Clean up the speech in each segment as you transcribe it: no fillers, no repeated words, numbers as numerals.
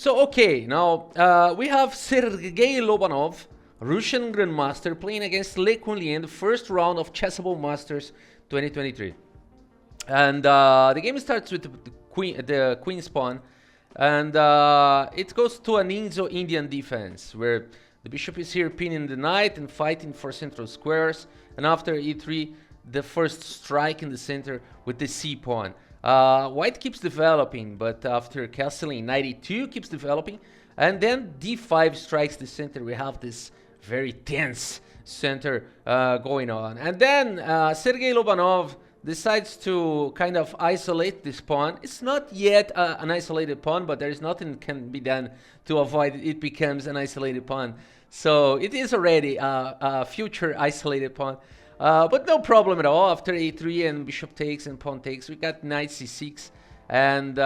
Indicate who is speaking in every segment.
Speaker 1: So, okay, now we have Sergei Lobanov, Russian Grandmaster, playing against Quang Liem in the first round of Chessable Masters 2023. And the game starts with the queen's pawn, and it goes to an Indian defense, where the bishop is here pinning the knight and fighting for central squares, and after e3, the first strike in the center with the c pawn. White keeps developing, but after castling, knight e2 keeps developing, and then d5 strikes the center. We have this very tense center going on. And then Sergei Lobanov decides to kind of isolate this pawn. It's not yet an isolated pawn, but there's nothing can be done to avoid it becomes an isolated pawn. So it is already a future isolated pawn. But no problem at all. After a3 and bishop takes and pawn takes, we got knight c6. And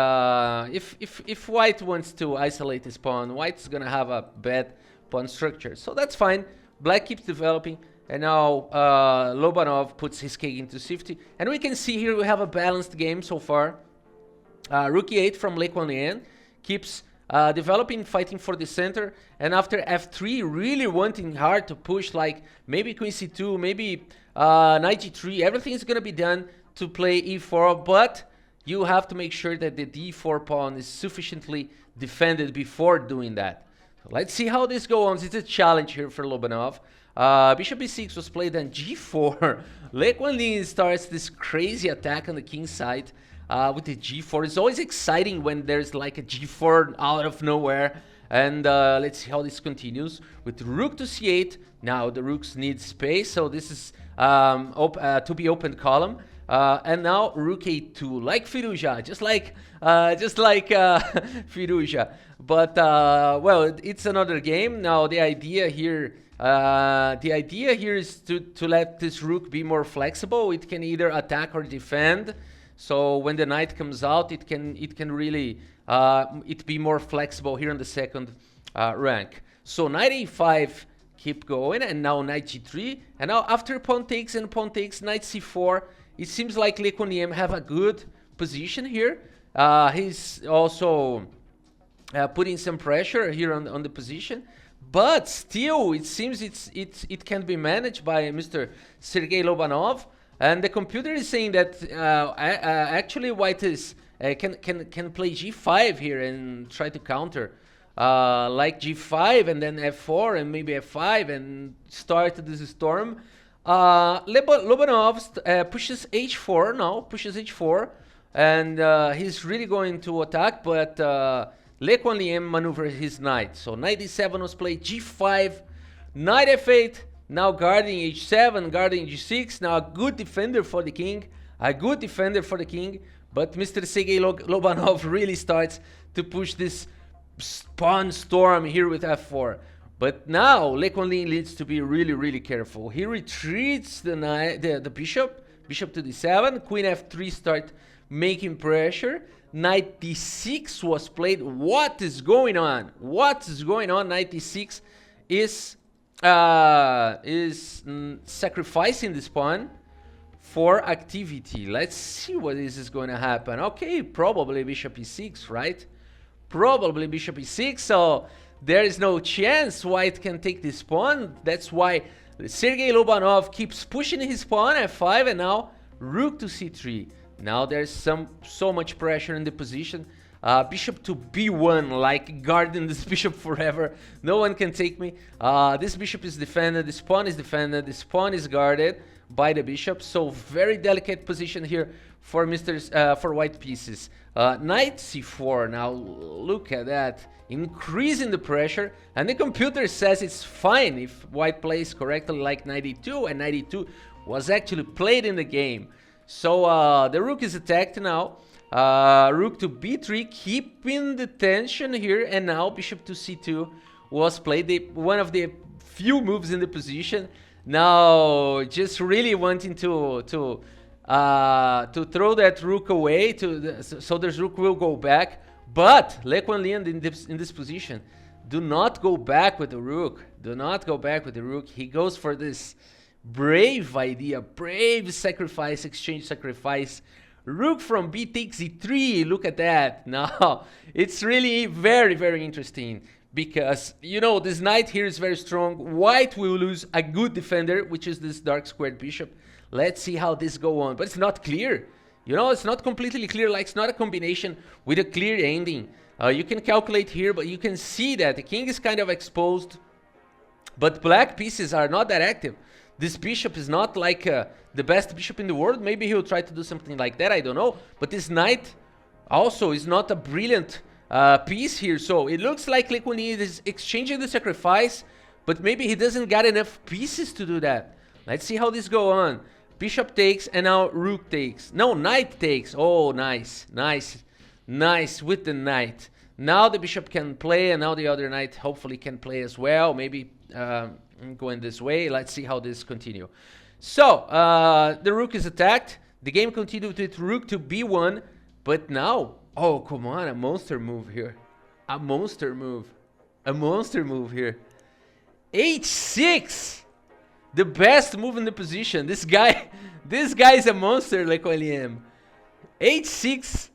Speaker 1: if white wants to isolate his pawn, white's gonna have a bad pawn structure. So that's fine. Black keeps developing. And now Lobanov puts his king into safety. And we can see here we have a balanced game so far. Rook e8 from Quang Liem keeps developing, fighting for the center. And after f3, really wanting hard to push, like maybe queen c2, maybe knight g3. Everything is going to be done to play e4. But you have to make sure that the d4 pawn is sufficiently defended before doing that. So let's see how this goes on. It's a challenge here for Lobanov. Bishop e6 was played on g4. Quang Liem starts this crazy attack on the king side with the g4. It's always exciting when there's like a g4 out of nowhere. And let's see how this continues. With rook to c8. Now the rooks need space, so this is to be opened column. And now rook a2, like Firuja, just like Firuja. But well, it's another game. Now the idea here is to let this rook be more flexible. It can either attack or defend. So when the knight comes out, it can really it be more flexible here in the second rank. So knight a5 keep going, and now knight g3, and now after pawn takes and pawn takes, knight c4. It seems like Quang Liem have a good position here. He's also putting some pressure here on the position. But still, it seems it can be managed by Mr. Sergei Lobanov, and the computer is saying that actually white is can play g5 here and try to counter, like g5 and then f4 and maybe f5 and start this storm. Lobanov pushes h4 now, pushes h4, and he's really going to attack, but Quang Liem maneuvers his knight. So knight e7 was played, g5, knight f8, now guarding h7, guarding g6. Now a good defender for the king, but Mr. Sergei Lobanov really starts to push this pawn storm here with f4. But now Quang Liem needs to be really careful. He retreats the bishop to d7, queen f3 start making pressure. Knight d6 was played. What is going on? What is going on? Knight d6 is sacrificing this pawn for activity. Let's see what is going to happen. Okay, probably bishop e6, right? Probably bishop e6. So there is no chance white can take this pawn. That's why Sergei Lobanov keeps pushing his pawn f5, and now rook to c3. Now there's so much pressure in the position. Bishop to b1, like guarding this bishop forever. No one can take me. This bishop is defended. This pawn is defended. This pawn is guarded by the bishop. So very delicate position here for for white pieces. Knight c4. Now look at that, increasing the pressure. And the computer says it's fine if white plays correctly, like knight e2, and knight e2 was actually played in the game. So the rook is attacked now. Rook to b3, keeping the tension here, and now bishop to c2 was played. One of the few moves in the position. Now just really wanting to throw that rook away, so this rook will go back. But Quang Liem in this position, do not go back with the rook. Do not go back with the rook. He goes for this brave idea, brave sacrifice, exchange sacrifice Rook from B takes E3. Look at that. Now, it's really very, very interesting because, you know, this knight here is very strong. White will lose a good defender, which is this dark squared bishop. Let's see how this go on. But it's not clear. You know, it's not completely clear. Like, it's not a combination with a clear ending. You can calculate here, but you can see that the king is kind of exposed. But black pieces are not that active. This bishop is not like the best bishop in the world. Maybe he'll try to do something like that. I don't know. But this knight also is not a brilliant piece here. So it looks like Quang Liem is exchanging the sacrifice. But maybe he doesn't got enough pieces to do that. Let's see how this go on. Bishop takes and now rook takes. No, knight takes. Oh, nice. Nice. Nice with the knight. Now the bishop can play and now the other knight hopefully can play as well. Maybe going this way. Let's see how this continue. So the rook is attacked. The game continued with rook to b1. But now, oh, come on, a monster move here. A monster move. A monster move here. h6. The best move in the position. This guy is a monster, like Quang Liem. h6.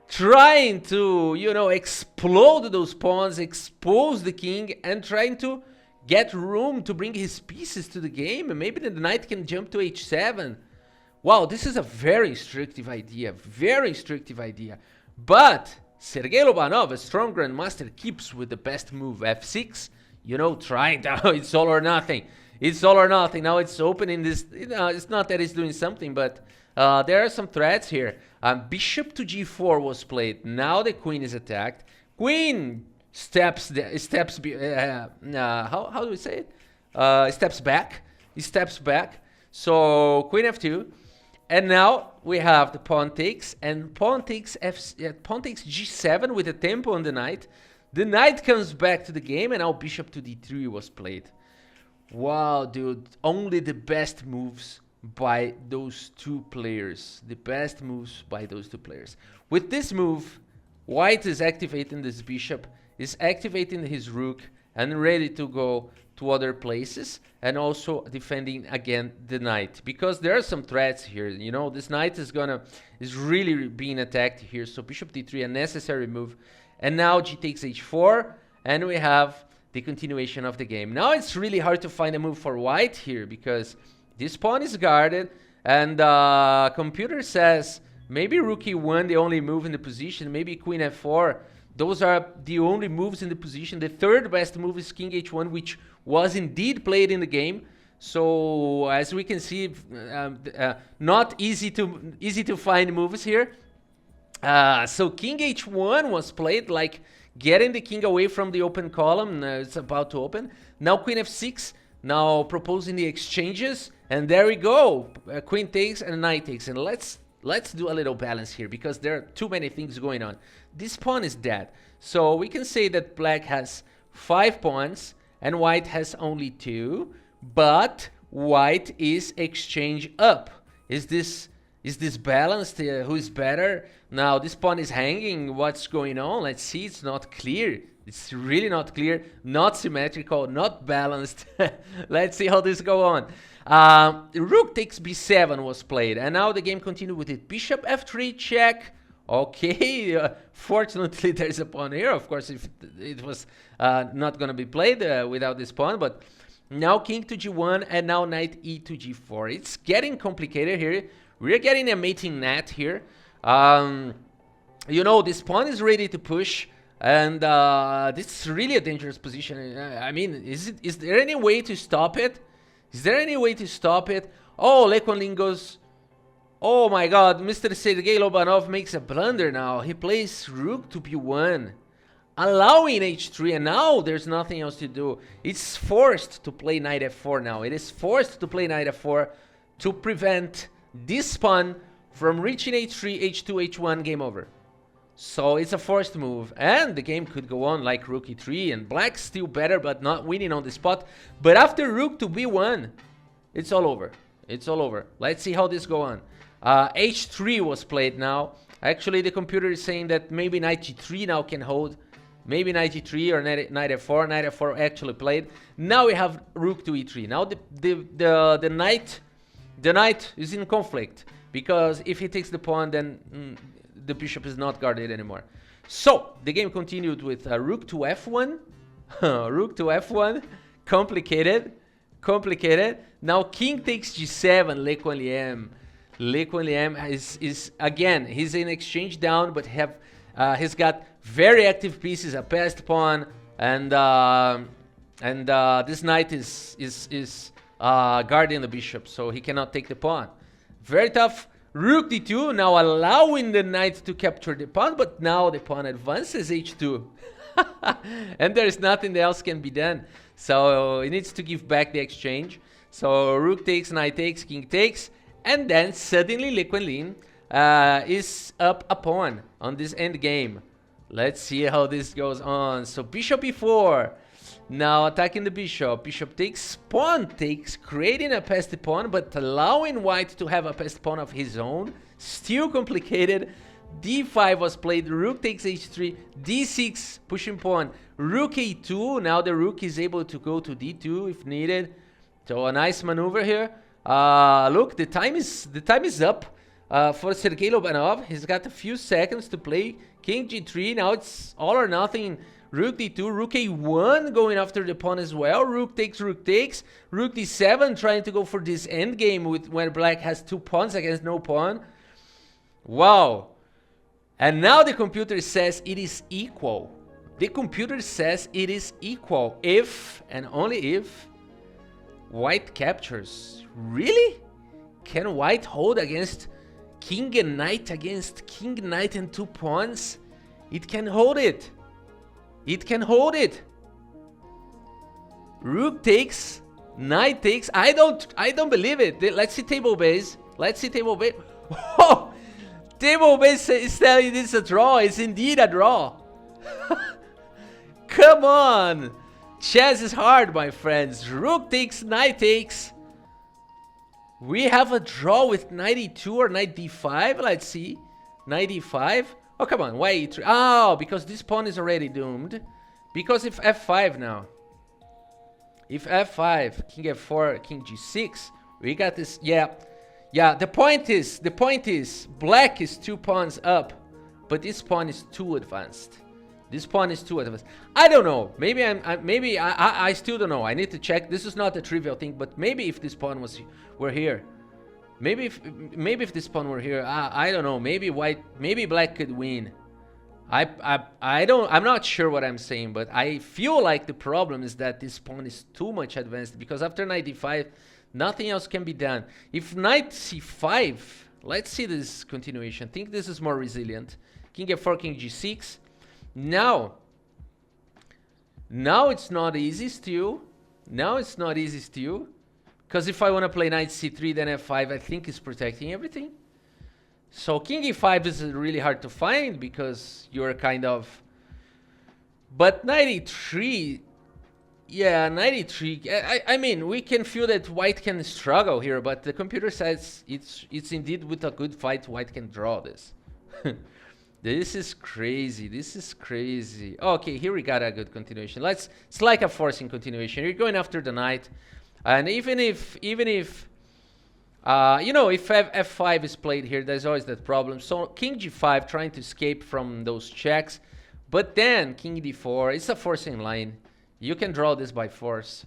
Speaker 1: Trying to, you know, explode those pawns, expose the king, and trying to get room to bring his pieces to the game. And maybe the knight can jump to h7. Wow, this is a very restrictive idea. Very restrictive idea. But Sergei Lobanov, a strong grandmaster, keeps with the best move, f6. You know, trying to, it's all or nothing. It's all or nothing. Now it's opening this, you know, it's not that it's doing something, but there are some threats here. Bishop to g4 was played. Now the queen is attacked. Queen steps how do we say it? Steps back. He steps back. So queen f2. And now we have the pawn takes and pawn takes pawn takes g7 with a tempo on the knight. The knight comes back to the game and now bishop to d3 was played. Wow, dude, only the best moves by those two players. The best moves by those two players. With this move, white is activating this bishop, is activating his rook, and ready to go to other places, and also defending again the knight. Because there are some threats here. You know, this knight is really being attacked here. So bishop d3, a necessary move. And now g takes h4, and we have the continuation of the game. Now it's really hard to find a move for white here because this pawn is guarded, and computer says maybe rook e1, the only move in the position, maybe queen f4. Those are the only moves in the position. The third best move is king h1, which was indeed played in the game. So as we can see, not easy to find moves here. So king h1 was played, like getting the king away from the open column. It's about to open. Now queen f6. Now proposing the exchanges, and there we go. Queen takes and knight takes, and let's do a little balance here because there are too many things going on. This pawn is dead, so we can say that black has 5 pawns and white has only 2. But white is exchange up. Is this balanced? Who is better? Now this pawn is hanging. What's going on? Let's see. It's not clear. It's really not clear, not symmetrical, not balanced. Let's see how this go on. Rook takes b7 was played, and now the game continued with it. Bishop f3 check. Okay, fortunately there's a pawn here. Of course, if it was not going to be played without this pawn, but now king to g1 and now knight e to g4. It's getting complicated here. We're getting a mating net here. You know, this pawn is ready to push. And this is really a dangerous position. I mean, is there any way to stop it? Is there any way to stop it? Oh, Quang Liem goes. Oh my God, Mr. Sergei Lobanov makes a blunder now. He plays rook to b1, allowing h3, and now there's nothing else to do. It's forced to play knight f4 now. It is forced to play knight f4 to prevent this pawn from reaching h3, h2, h1, game over. So it's a forced move, and the game could go on like rook e3, and black's still better but not winning on the spot. But after rook to b1, it's all over. It's all over. Let's see how this go on. h3 was played now. Actually, the computer is saying that maybe knight g3 now can hold. Maybe knight g3 or knight f4. Knight f4 actually played. Now we have rook to e3. Now the knight is in conflict because if he takes the pawn, then the bishop is not guarded anymore. So the game continued with rook to f1, rook to f1, complicated. Now king takes g7, Le Quang Liem. Le Quang Liem is again, he's in exchange down, but he's got very active pieces, a passed pawn, and this knight is guarding the bishop, so he cannot take the pawn. Very tough. Rook d2, now allowing the knight to capture the pawn, but now the pawn advances h2. And there's nothing else can be done. So he needs to give back the exchange. So rook takes, knight takes, king takes, and then suddenly Le Quang Liem is up a pawn on this end game. Let's see how this goes on. So bishop e4. Now attacking the bishop. Bishop takes, pawn takes, creating a passed pawn, but allowing white to have a passed pawn of his own. Still complicated. d5 was played. Rook takes h3. d6, pushing pawn. Rook a2. Now the rook is able to go to d2 if needed. So a nice maneuver here. Look, the time is up for Sergei Lobanov. He's got a few seconds to play. King g3. Now it's all or nothing. Rook d2, rook a1 going after the pawn as well. Rook takes, rook d7 trying to go for this endgame with where black has two pawns against no pawn. Wow. And now the computer says it is equal. The computer says it is equal if and only if white captures. Really? Can white hold against king and knight, against king, knight and two pawns? It can hold it. It can hold it. Rook takes, knight takes. I don't believe it. Let's see table base. Let's see table base. Oh, table base is telling this a draw. It's indeed a draw. Come on. Chess is hard, my friends. Rook takes, knight takes. We have a draw with knight e2 or knight d5. Let's see. Knight e5. Oh, come on. Why e3? Oh, because this pawn is already doomed. Because if f5 now. If f5, king f4, king g6. We got this. Yeah. Yeah, the point is, black is two pawns up. But this pawn is too advanced. This pawn is too advanced. I don't know. Maybe I still don't know. I need to check. This is not a trivial thing. But maybe if this pawn were here. Maybe if this pawn were here, I don't know. Maybe black could win. I'm not sure what I'm saying, but I feel like the problem is that this pawn is too much advanced, because after knight d5, nothing else can be done. If knight c5, let's see this continuation. I think this is more resilient. King f4, king g6. Now it's not easy still. Now it's not easy still. Because if I want to play knight c3, then f5, I think is protecting everything. So king e5 is really hard to find because you're kind of... But knight e3... Yeah, knight e3... I mean, we can feel that white can struggle here, but the computer says it's indeed with a good fight, white can draw this. This is crazy. This is crazy. Okay, here we got a good continuation. It's like a forcing continuation. You're going after the knight. And even if you know, if f5 is played here, there's always that problem. So king g5 trying to escape from those checks, but then king d4, it's a forcing line. You can draw this by force,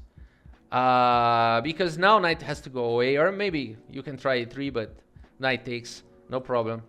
Speaker 1: because now knight has to go away, or maybe you can try e3, but knight takes, no problem.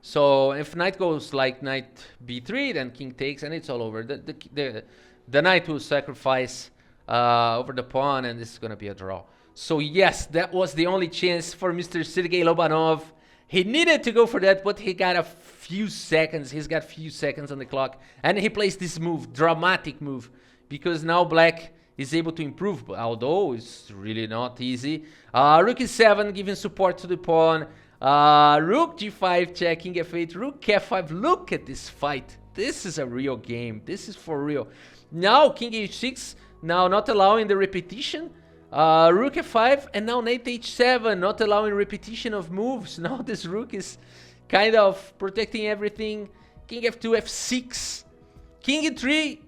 Speaker 1: So if knight goes like knight b3, then king takes, and it's all over. The knight will sacrifice over the pawn, and this is going to be a draw. So yes, that was the only chance for Mr. Sergei Lobanov. He needed to go for that, but he got a few seconds. He's got a few seconds on the clock, and he plays this move, dramatic move, because now black is able to improve, although it's really not easy. Rook e7 giving support to the pawn. Rook g5 checking f8, rook f5. Look at this fight. This is a real game. This is for real. Now king h6, now not allowing the repetition. Rook f5, and now knight h7, not allowing repetition of moves. Now this rook is kind of protecting everything. King f2, f6, king e3.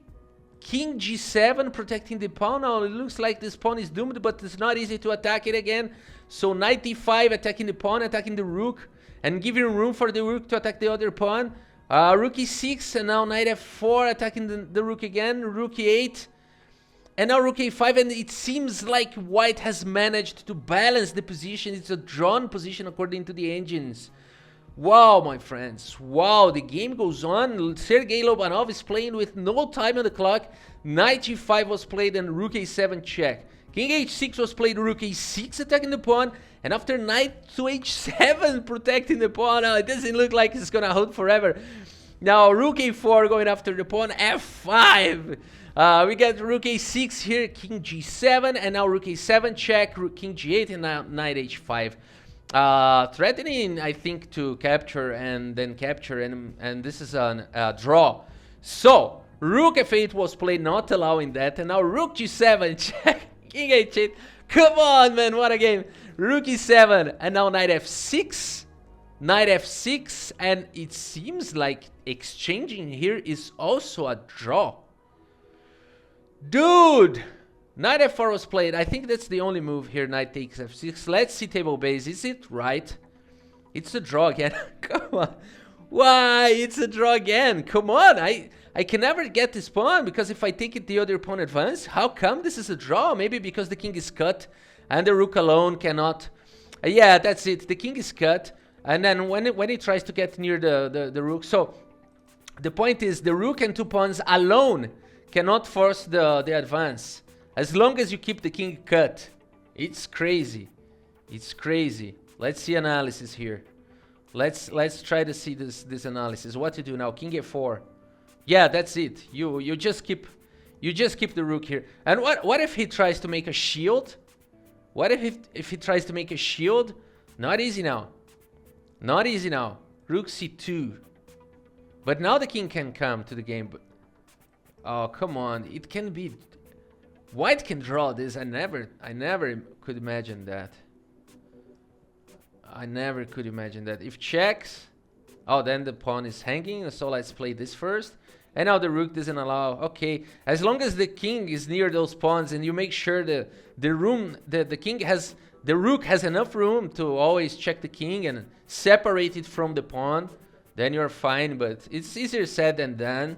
Speaker 1: King G7 protecting the pawn. Now it looks like this pawn is doomed, but it's not easy to attack it again. So knight d5 attacking the pawn, attacking the rook, and giving room for the rook to attack the other pawn. Rook e6, and now knight f4 attacking the rook again. Rook e8, and now rook a5, and it seems like white has managed to balance the position. It's a drawn position according to the engines. Wow, my friends. Wow, the game goes on. Sergei Lobanov is playing with no time on the clock. Knight g5 was played and rook a7 check. King h6 was played, rook a6 attacking the pawn. And after knight to h7 protecting the pawn. It doesn't look like it's going to hold forever. Now rook a4 going after the pawn, f5. We get rook a6 here, king g7. And now rook a7 check, rook king g8, and now knight h5. Threatening, I think, to capture and then capture, and this is a draw. So rook f8 was played, not allowing that, and now rook g7 check, king h8. Come on, man, what a game! Rook e7, and now knight f6, and it seems like exchanging here is also a draw. Dude! Knight f4 was played. I think that's the only move here. Knight takes f6. Let's see table base. Is it right? It's a draw again. Come on. Why? It's a draw again. Come on. I can never get this pawn, because if I take it, the other pawn advance. How come this is a draw? Maybe because the king is cut and the rook alone cannot. Yeah, that's it. The king is cut. And then when it tries to get near the rook. So the point is, the rook and two pawns alone cannot force the advance. As long as you keep the king cut. It's crazy. It's crazy. Let's see analysis here. Let's try to see this analysis. What to do now? King f4. Yeah, that's it. You just keep the rook here. And what if he tries to make a shield? What if he tries to make a shield? Not easy now. Not easy now. Rook c2. But now the king can come to the game. But oh, come on. It can be. White can draw this. I never could imagine that. I never could imagine that. If checks, oh, then the pawn is hanging. So let's play this first. And now the rook doesn't allow. Okay, as long as the king is near those pawns, and you make sure the rook has enough room to always check the king and separate it from the pawn, then you're fine. But it's easier said than done.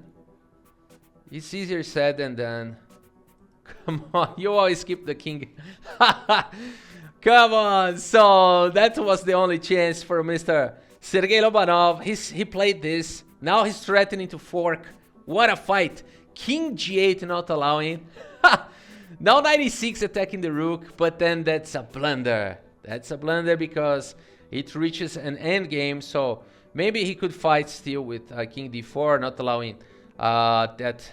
Speaker 1: It's easier said than done. Come on, you always keep the king. Come on. So that was the only chance for Mr. Sergei Lobanov. He played this. Now he's threatening to fork. What a fight. King g8 not allowing. Now 96 attacking the rook, but then that's a blunder. That's a blunder because it reaches an end game. So maybe he could fight still with king d4, not allowing that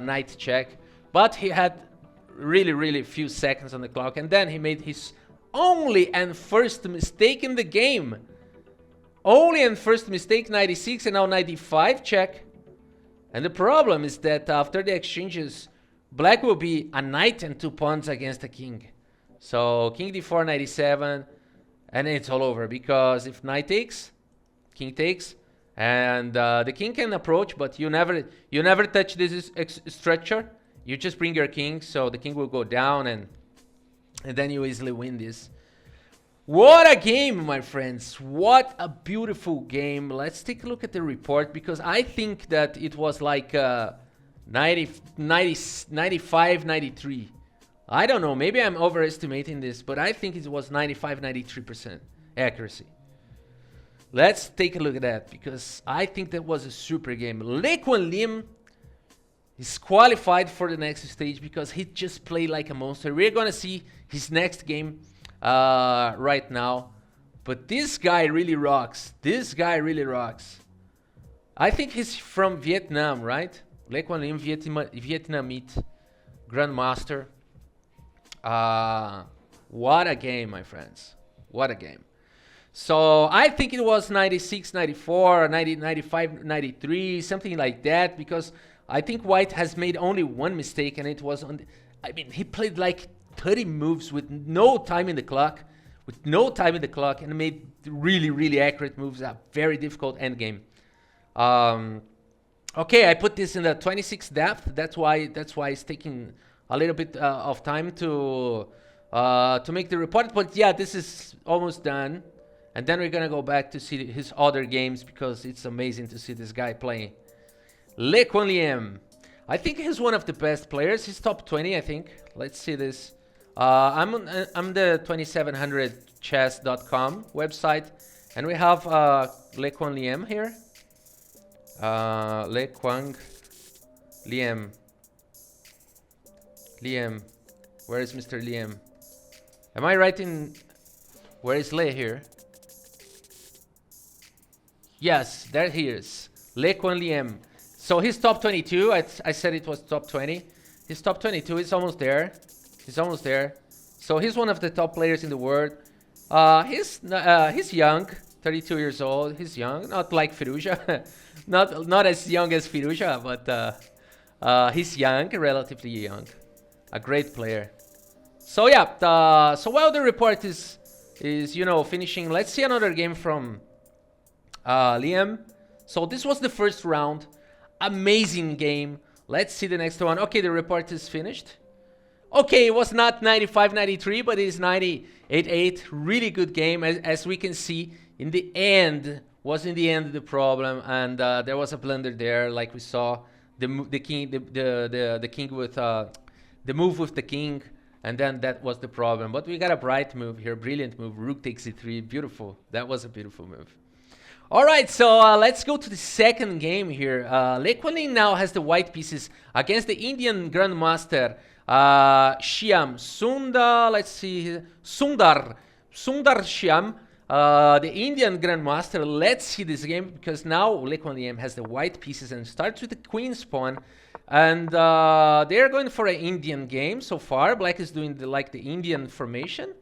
Speaker 1: knight check. But he had really few seconds on the clock, and then he made his only and first mistake in the game. Only and first mistake, 96, and now 95 check. And the problem is that after the exchanges, black will be a knight and two pawns against the king. So king d4, 97, and it's all over, because if knight takes, king takes, and the king can approach, but you never touch this structure. You just bring your king, so the king will go down, and then you easily win this. What a game, my friends. What a beautiful game. Let's take a look at the report, because I think that it was like 95, 93. I don't know. Maybe I'm overestimating this, but I think it was 95, 93% accuracy. Let's take a look at that, because I think that was a super game. Quang Liem is qualified for the next stage because he just played like a monster. We're going to see his next game right now. But this guy really rocks. This guy really rocks. I think he's from Vietnam, right? Quang Liem, Vietnamese Grandmaster. What a game, my friends. What a game. So I think it was 96, 94, 90, 95, 93, something like that, because I think white has made only one mistake, and it was on the, I mean, he played like 30 moves with no time in the clock, and made really accurate moves. A very difficult endgame. Okay, I put this in the 26 depth. That's why it's taking a little bit of time to make the report. But yeah, this is almost done. And then we're gonna go back to see his other games because it's amazing to see this guy playing. Quang Liem. I think he's one of the best players. He's top 20, I think. Let's see this. I'm the 2700chess.com website, and we have Quang Liem here. Quang Liem. Liem. Where is Mr. Liem? Am I right in... Where is Le here? Yes, there he is. Quang Liem. So he's top 22. I said it was top 20. He's top 22. He's almost there. He's almost there. So he's one of the top players in the world. He's young, 32 years old. He's young, not like Firuja, not as young as Firuja, but he's young, relatively young. A great player. So yeah. So while the report is finishing, let's see another game from Liem. So this was the first round. Amazing game. Let's see the next one. Okay, the report is finished. Okay, it was not 95-93, but it is 98-8. Really good game, as we can see. In the end, was in the end the problem, and there was a blunder there, like we saw the king, the king with the move with the king, and then that was the problem. But we got a bright move here, brilliant move. Rook takes e3, beautiful. That was a beautiful move. All right, so let's go to the second game here. Quang Liem now has the white pieces against the Indian Grandmaster Shyam Sundar. Let's see, Sundar Shyam, the Indian Grandmaster. Let's see this game because now Quang Liem has the white pieces and starts with the queen's pawn, and they're going for an Indian game so far. Black is doing the Indian formation,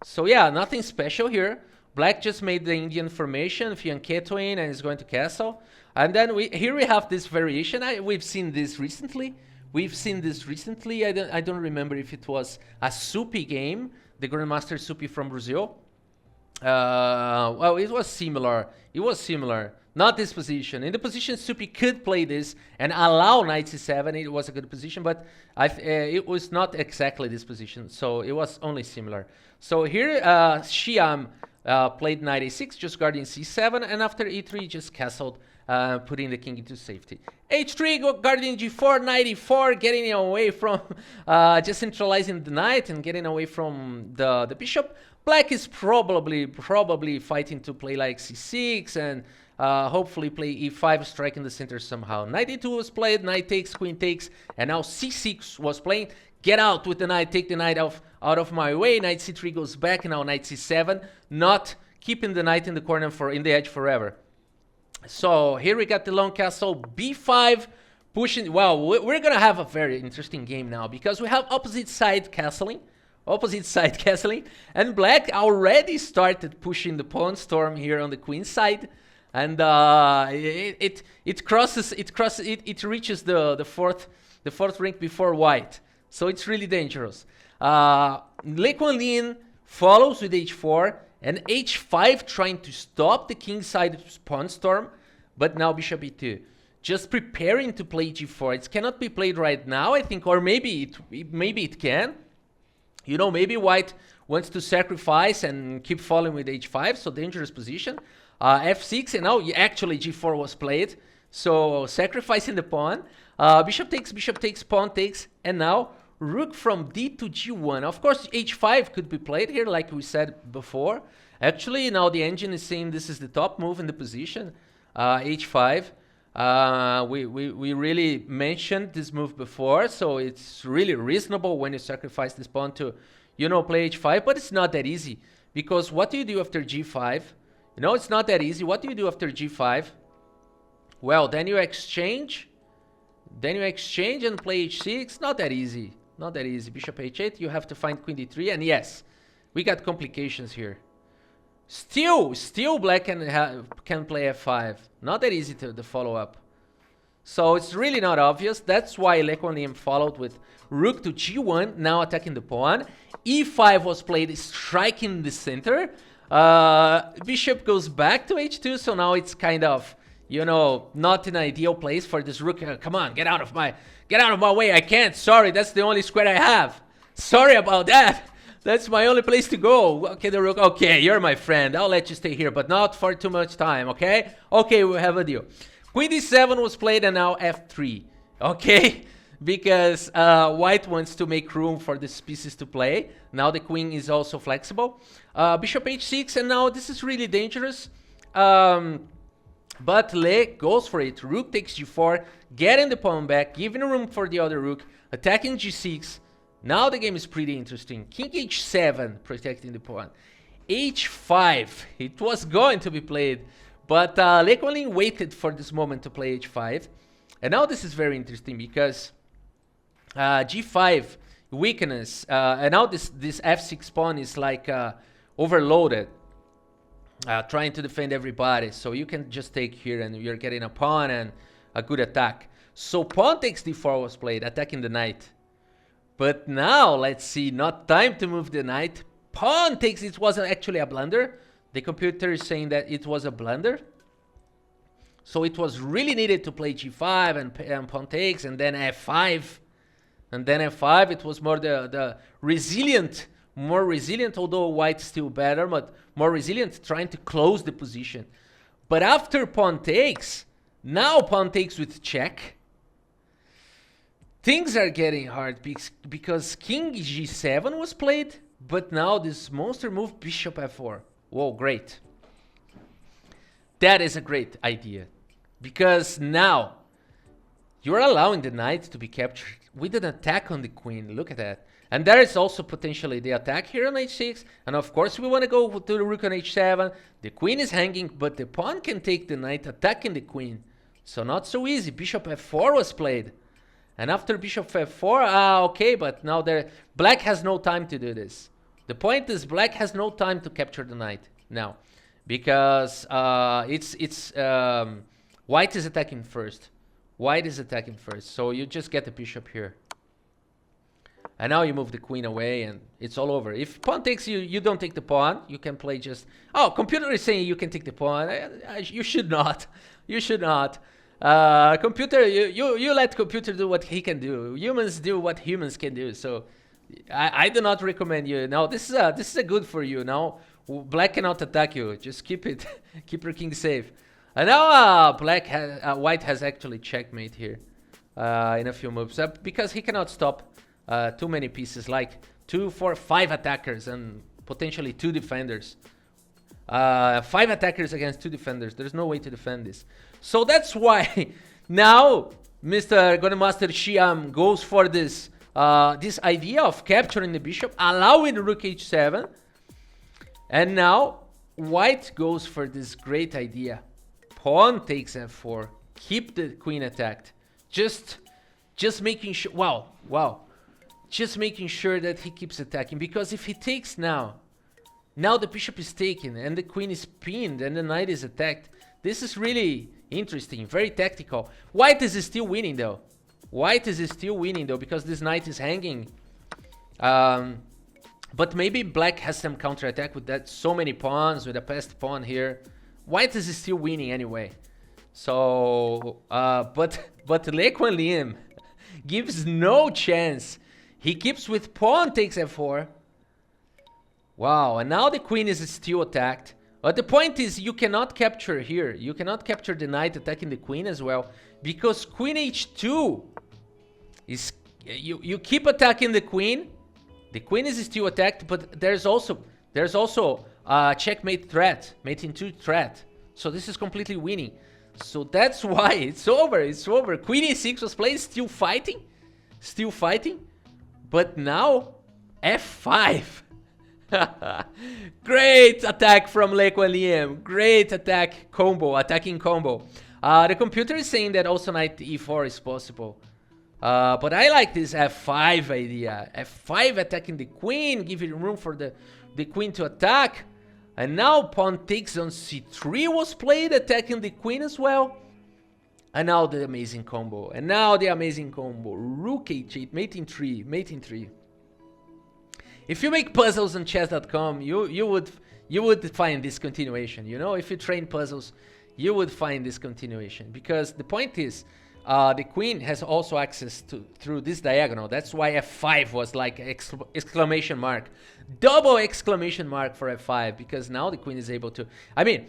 Speaker 1: so yeah, nothing special here. Black just made the Indian formation, fianchettoing, and is going to castle. And then here we have this variation. We've seen this recently. I don't remember if it was a Supi game, the Grandmaster Supi from Brazil. Well, it was similar. Not this position. In the position Supi could play this and allow knight c7. It was a good position, but it was not exactly this position. So it was only similar. So here, Shyam played knight a6, just guarding c7, and after e3, just castled, putting the king into safety. h3, guarding g4, knight e4, getting away from, just centralizing the knight and getting away from the bishop. Black is probably fighting to play like c6 and hopefully play e5, striking the center somehow. Knight e2 was played, knight takes, queen takes, and now c6 was playing. Get out with the knight, take the knight out of my way. Knight c3 goes back, and now knight c7, not keeping the knight in the corner in the edge forever. So here we got the long castle, b5, pushing. Well, we're gonna have a very interesting game now because we have opposite side castling, and black already started pushing the pawn storm here on the queen side, and it reaches the fourth rank before white. So it's really dangerous. Quang Liem follows with h4 and h5, trying to stop the king side pawn storm, but now bishop e2, just preparing to play g4. It cannot be played right now, I think, or maybe it can. Maybe white wants to sacrifice and keep following with h5, so dangerous position. f6, and now actually g4 was played, so sacrificing the pawn. Bishop takes, pawn takes, and now rook from d to g1. Of course, h5 could be played here, like we said before. Actually, now the engine is saying this is the top move in the position, h5. We really mentioned this move before, so it's really reasonable when you sacrifice this pawn to, play h5. But it's not that easy, because what do you do after g5? It's not that easy. What do you do after g5? Well, then you exchange and play h6. Not that easy. Bishop h8, you have to find queen d3, and yes, we got complications here. Still black can play f5. Not that easy to follow up. So it's really not obvious. That's why Quang Liem followed with rook to g1, now attacking the pawn. e5 was played, striking the center. Bishop goes back to h2, so now it's kind of, you know, not an ideal place for this rook. Come on, get out of my way. I can't. Sorry, that's the only square I have. Sorry about that. That's my only place to go. Okay, the rook. Okay, you're my friend. I'll let you stay here, but not for too much time, okay? Okay, we'll have a deal. Queen d7 was played and now f3, okay? Because white wants to make room for these pieces to play. Now the queen is also flexible. Bishop h6, and now this is really dangerous. But Le goes for it. Rook takes g4, getting the pawn back, giving room for the other rook, attacking g6. Now the game is pretty interesting. King h7, protecting the pawn. h5, it was going to be played, but Le Quang Liem waited for this moment to play h5. And now this is very interesting because g5 weakness, and now this f6 pawn is like overloaded, trying to defend everybody. So you can just take here and you're getting a pawn and a good attack. So pawn takes d4 was played, attacking the knight. But now, let's see, not time to move the knight. Pawn takes, it was actually a blunder. The computer is saying that it was a blunder. So it was really needed to play g5 and pawn takes, and then f5. And then f5, it was more the resilient, more resilient, although white's still better, but more resilient, trying to close the position. But after pawn takes, now pawn takes with check. Things are getting hard because king g7 was played, but now this monster move bishop f4. Whoa, great. That is a great idea. Because now you're allowing the knight to be captured with an attack on the queen. Look at that. And there is also potentially the attack here on h6. And of course we want to go to the rook on h7. The queen is hanging, but the pawn can take the knight, attacking the queen. So not so easy. Bishop f4 was played. And after bishop f4, okay, but now black has no time to do this. The point is black has no time to capture the knight now, because white is attacking first. White is attacking first, so you just get the bishop here. And now you move the queen away and it's all over. If pawn takes you don't take the pawn. You can play just... Oh, computer is saying you can take the pawn. You should not. You should not. Computer, you let computer do what he can do. Humans do what humans can do. So I do not recommend you. Now this is a good for you. Now black cannot attack you. Just keep it, keep your king safe. And now white has actually checkmate here in a few moves because he cannot stop too many pieces, like 2, 4, 5 attackers and potentially 2 defenders. 5 attackers against 2 defenders. There's no way to defend this. So that's why now Mr. Grandmaster Xiam goes for this this idea of capturing the bishop, allowing rook h7. And now white goes for this great idea. Pawn takes f4. Keep the queen attacked. Just making sure... Wow. Just making sure that he keeps attacking. Because if he takes now the bishop is taken and the queen is pinned and the knight is attacked. This is really interesting, very tactical. White is still winning though. White is still winning though because this knight is hanging. But maybe black has some counterattack with that. So many pawns with a passed pawn here. White is still winning anyway. So, but Le Quang Liem gives no chance. He keeps with pawn takes f4. Wow, and now the queen is still attacked. But the point is you cannot capture here. You cannot capture the knight attacking the queen as well. Because queen h2 is... You keep attacking the queen. The queen is still attacked, but there's also checkmate threat. Mate in 2 threat. So this is completely winning. So that's why it's over. It's over. Queen e6 was played, still fighting. Still fighting. But now f5. Great attack from Le Quang Liem. Great attack combo, attacking combo. The computer is saying that also knight e4 is possible. But I like this f5 idea. f5 attacking the queen, giving room for the queen to attack. And now pawn takes on c3 was played, attacking the queen as well. And now the amazing combo. And now the amazing combo. Rook h8, mate in 3, mate in 3. If you make puzzles on chess.com, you would find this continuation. You know, if you train puzzles, you would find this continuation, because the point is, the queen has also access to through this diagonal. That's why f5 was like exclamation mark, double exclamation mark for f5, because now the queen is able to. I mean,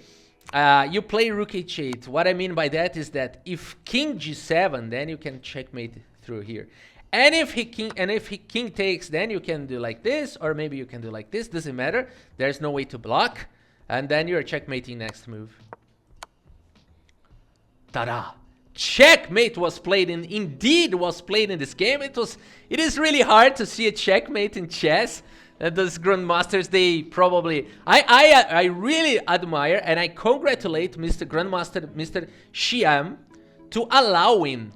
Speaker 1: you play rook h8. What I mean by that is that if king g7, then you can checkmate through here. And if he king takes, then you can do like this, or maybe you can do like this. Doesn't matter. There's no way to block, and then you're checkmating next move. Ta-da! Checkmate was played in. Indeed, was played in this game. It is really hard to see a checkmate in chess. Those grandmasters, they probably. I really admire and I congratulate Mr. Grandmaster, Mr. Xiam, to allowing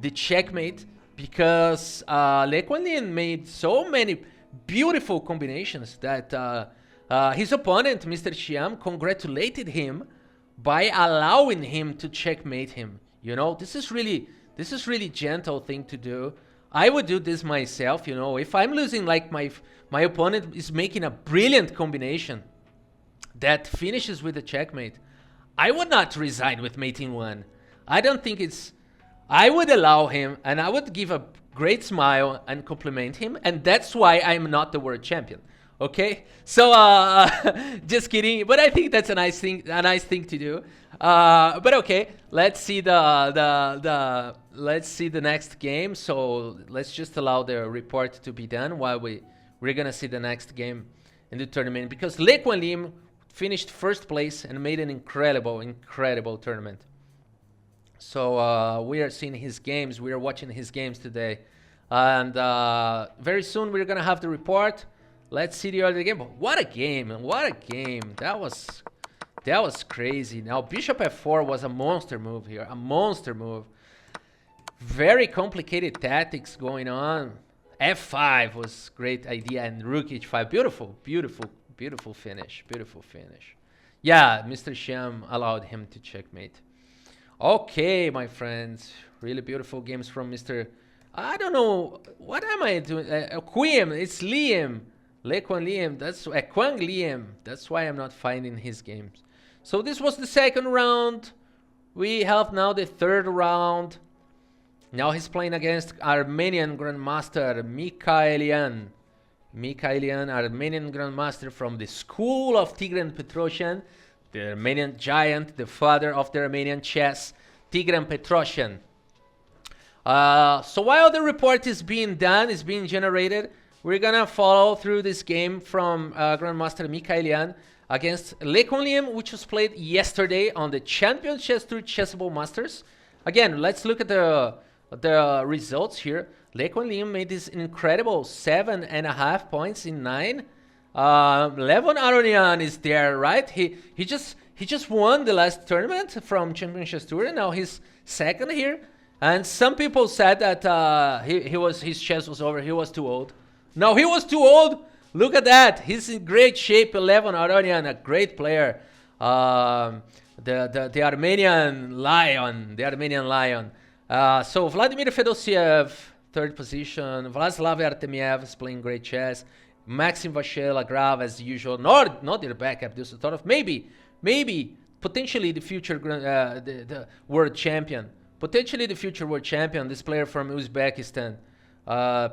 Speaker 1: the checkmate, because Le Quang Liem made so many beautiful combinations that his opponent, Mr. Xiam, congratulated him by allowing him to checkmate him. You know, this is really gentle thing to do. I would do this myself, you know. If I'm losing, like my opponent is making a brilliant combination that finishes with a checkmate, I would not resign with mating one. I don't think it's. I would allow him, and I would give a great smile and compliment him, and that's why I'm not the world champion. Okay, so just kidding, but I think that's a nice thing to do. But okay, let's see the next game. So let's just allow the report to be done while we're gonna see the next game in the tournament, because Le Quang Liem finished first place and made an incredible tournament. So we are seeing his games, we are watching his games today, and very soon we're gonna have the report. Let's see the other game. What a game! What a game! That was crazy. Now bishop f4 was a monster move here. A monster move. Very complicated tactics going on. f5 was great idea, and rook h5. Beautiful finish. Beautiful finish. Yeah, Mr. Xiam allowed him to checkmate. Okay, my friends. Really beautiful games from Mr. I don't know. What am I doing? Quiem. It's Liem. Le Quang Liem, that's Quang Liem. That's why I'm not finding his games. So this was the second round. We have now the third round. Now he's playing against Armenian Grandmaster Mikhailian. Armenian Grandmaster from the school of Tigran Petrosyan, the Armenian giant, the father of the Armenian chess, Tigran Petrosyan. So while the report is being done, is being generated, we're gonna follow through this game from Grandmaster Mikhailian against Le Quang Liem, which was played yesterday on the Champion Chess Tour Chessable Masters. Again, let's look at the results here. Le Quang Liem made this incredible 7.5 points in 9. Levon Aronian is there, right? He just won the last tournament from Champion Chess Tour, and now he's second here. And some people said that his chess was over. He was too old. No, he was too old. Look at that. He's in great shape. Levon Aronian, a great player. The Armenian Lion. So Vladimir Fedosiev, third position. Vladislav Artemiev is playing great chess. Maxim Vashel, Agrav as usual. Not their backup. This sort of maybe potentially the future the world champion. Potentially the future world champion. This player from Uzbekistan,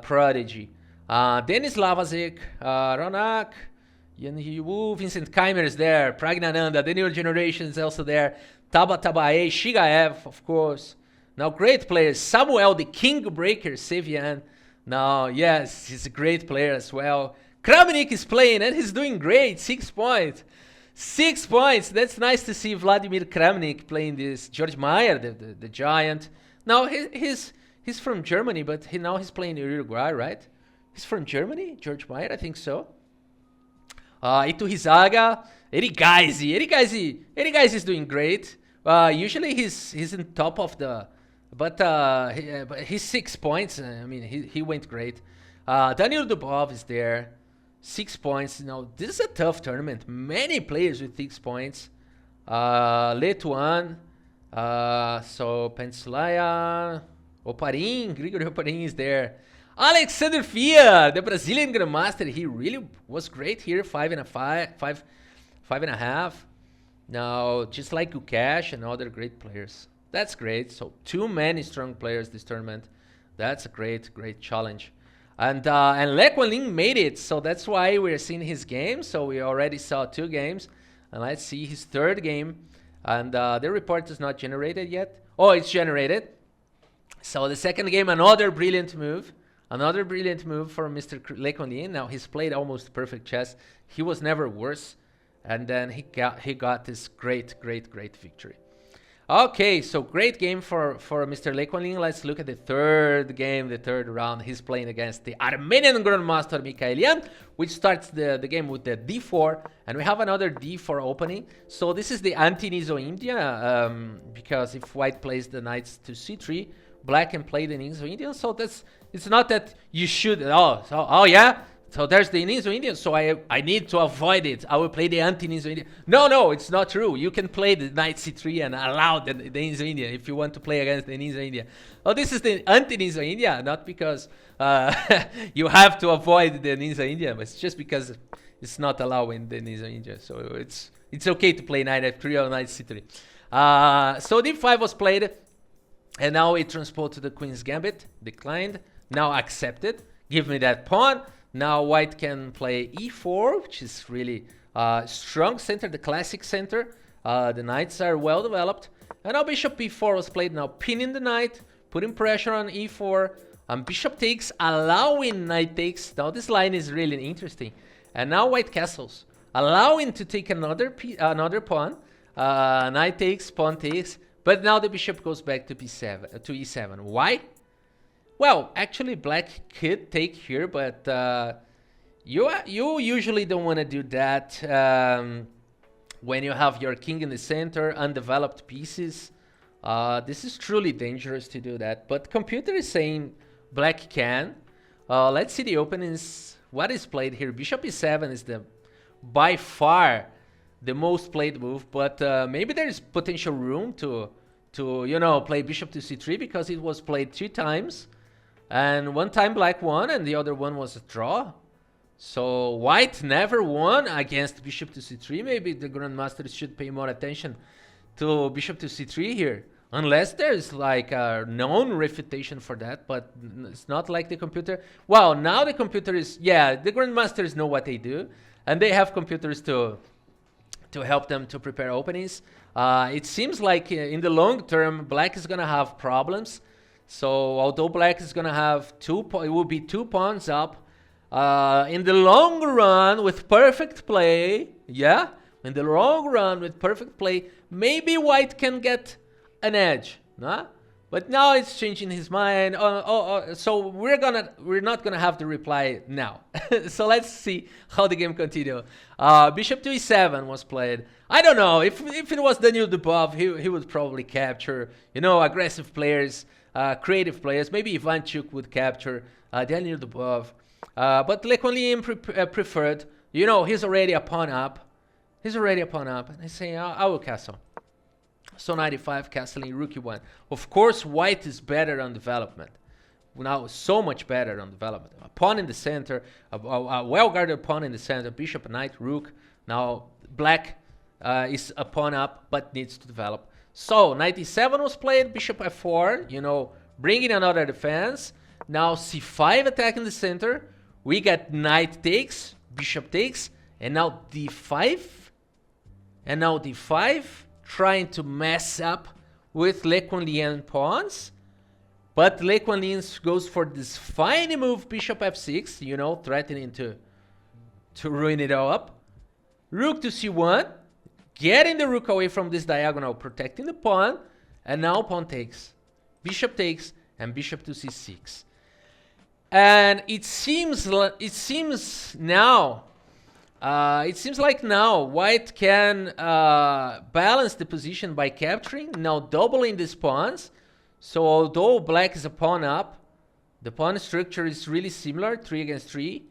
Speaker 1: prodigy. Denis Lavazek, Ronak, Yan Wu, Vincent Keimer is there, Pragnananda, the new generation is also there, Tabatabae, Shigaev, of course. Now great players, Samuel, the king breaker, Sevian. Now, yes, he's a great player as well. Kramnik is playing and he's doing great, 6 points. 6 points, that's nice to see Vladimir Kramnik playing this. George Meyer, the giant. Now, he's from Germany, but now he's playing in Uruguay, right? He's from Germany, George Meyer, I think so. Ito Hizaga, Erigaizi is doing great. Usually he's in top of the, but he's 6 points. I mean, he went great. Daniel Dubov is there, 6 points. You know, this is a tough tournament. Many players with 6 points. Letuan, so Pensilaya, Grigory Oparin is there. Alexander Fia, the Brazilian Grandmaster, he really was great here, 5.5. Now, just like Gukash and other great players. That's great. So too many strong players this tournament. That's a great, great challenge. And Le Quang Liem made it, so that's why we're seeing his game. So we already saw 2 games, and let's see his 3rd game. And the report is not generated yet. Oh, it's generated. So the 2nd game, another brilliant move. Another brilliant move for Mr. Le Quang Liem. Now he's played almost perfect chess. He was never worse. And then he got this great victory. Okay, so great game for Mr. Le Quang Liem. Let's look at the 3rd game, the 3rd round. He's playing against the Armenian Grandmaster Mikhailian, which starts the game with the d4, and we have another d4 opening. So this is the anti-Nizo India, because if white plays the knights to c3, black can play the Nizo Indian. So it's not that you should. Oh yeah. So there's the Nizo Indian, so I need to avoid it. I will play the anti-Nizo Indian. No, it's not true. You can play the knight c3 and allow the Nizo Indian if you want to play against the Nizo Indian. Oh, this is the anti-Nizo Indian, not because you have to avoid the Nizo Indian, but it's just because it's not allowing the Nizo Indian. So it's okay to play knight f3 or knight c3. So d5 was played, and now it transposed to the Queen's Gambit. Declined. Now accepted. Give me that pawn. Now white can play e4, which is really strong center, the classic center. The knights are well developed. And now bishop b4 was played, now pinning the knight, putting pressure on e4. Bishop takes, allowing knight takes. Now this line is really interesting. And now white castles, allowing to take another pawn. Knight takes, pawn takes. But now the bishop goes back to b7, to e7. Why? Well, actually, black could take here, but you usually don't want to do that when you have your king in the center, undeveloped pieces. This is truly dangerous to do that, but computer is saying black can. Let's see the openings. What is played here? Bishop e7 is by far the most played move, but maybe there is potential room to play bishop to c3 because it was played 2 times. And one time black won and the other one was a draw. So white never won against bishop to c3. Maybe the grandmasters should pay more attention to bishop to c3 here. Unless there's like a known refutation for that, but it's not like the computer. Well, now the computer is, the grandmasters know what they do. And they have computers to help them to prepare openings. It seems like in the long term, black is going to have problems. So although black is going to have it will be 2 pawns up. In the long run with perfect play, in the long run with perfect play, maybe white can get an edge, no? But now it's changing his mind. So we're not gonna have the reply now. So let's see how the game continues. Bishop to e7 was played. I don't know if it was Daniel Dubov, he would probably capture. Aggressive players. Creative players, maybe Ivanchuk would capture Daniel Dubov. But Le Quang Liem preferred, he's already a pawn up. And I say, I will castle. So 95, castling, rook e1. Of course, white is better on development. Now, so much better on development. A pawn in the center, a well-guarded pawn in the center, bishop, knight, rook. Now, black is a pawn up, but needs to develop. So, knight e7 was played, bishop f4, bringing another defense. Now, c5 attacking the center. We got knight takes, bishop takes, and now d5. And now d5, trying to mess up with Le Quang Liem pawns. But Le Quang Liem goes for this fine move, bishop f6, threatening to ruin it all up. Rook to c1. Getting the rook away from this diagonal, protecting the pawn, and now pawn takes, and bishop to c6. And it seems like now white can balance the position by capturing, now doubling these pawns. So although black is a pawn up, the pawn structure is really similar, 3 against 3,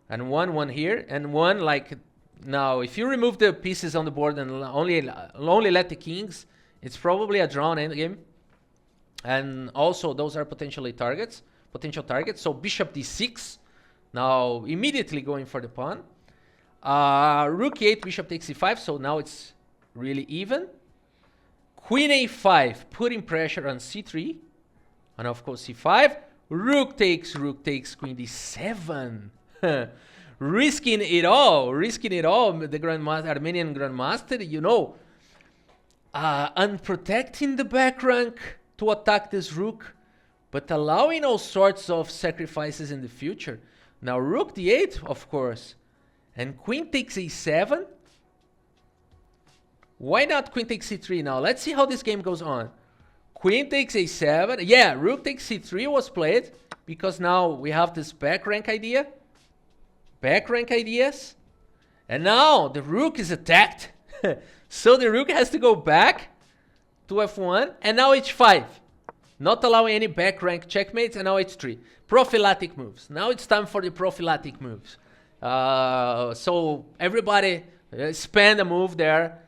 Speaker 1: and 1 here, and 1 like. Now, if you remove the pieces on the board and only let the kings, it's probably a drawn endgame. And also, those are potential targets. So bishop d6. Now, immediately going for the pawn. Rook e8, bishop takes e5. So now it's really even. Queen a5, putting pressure on c3. And of course c5. Rook takes, queen d7. Risking it all. The Armenian Grandmaster, you know. Unprotecting the back rank to attack this rook, but allowing all sorts of sacrifices in the future. Now rook d8, of course. And queen takes a7. Why not queen takes c3 now? Let's see how this game goes on. Queen takes a7. Yeah, rook takes c3 was played because now we have this back rank idea. Back rank ideas. And now the rook is attacked. So the rook has to go back to f1 and now h5. Not allowing any back rank checkmates, and now h3. Prophylactic moves. Now it's time for the prophylactic moves. So everybody spend a move there.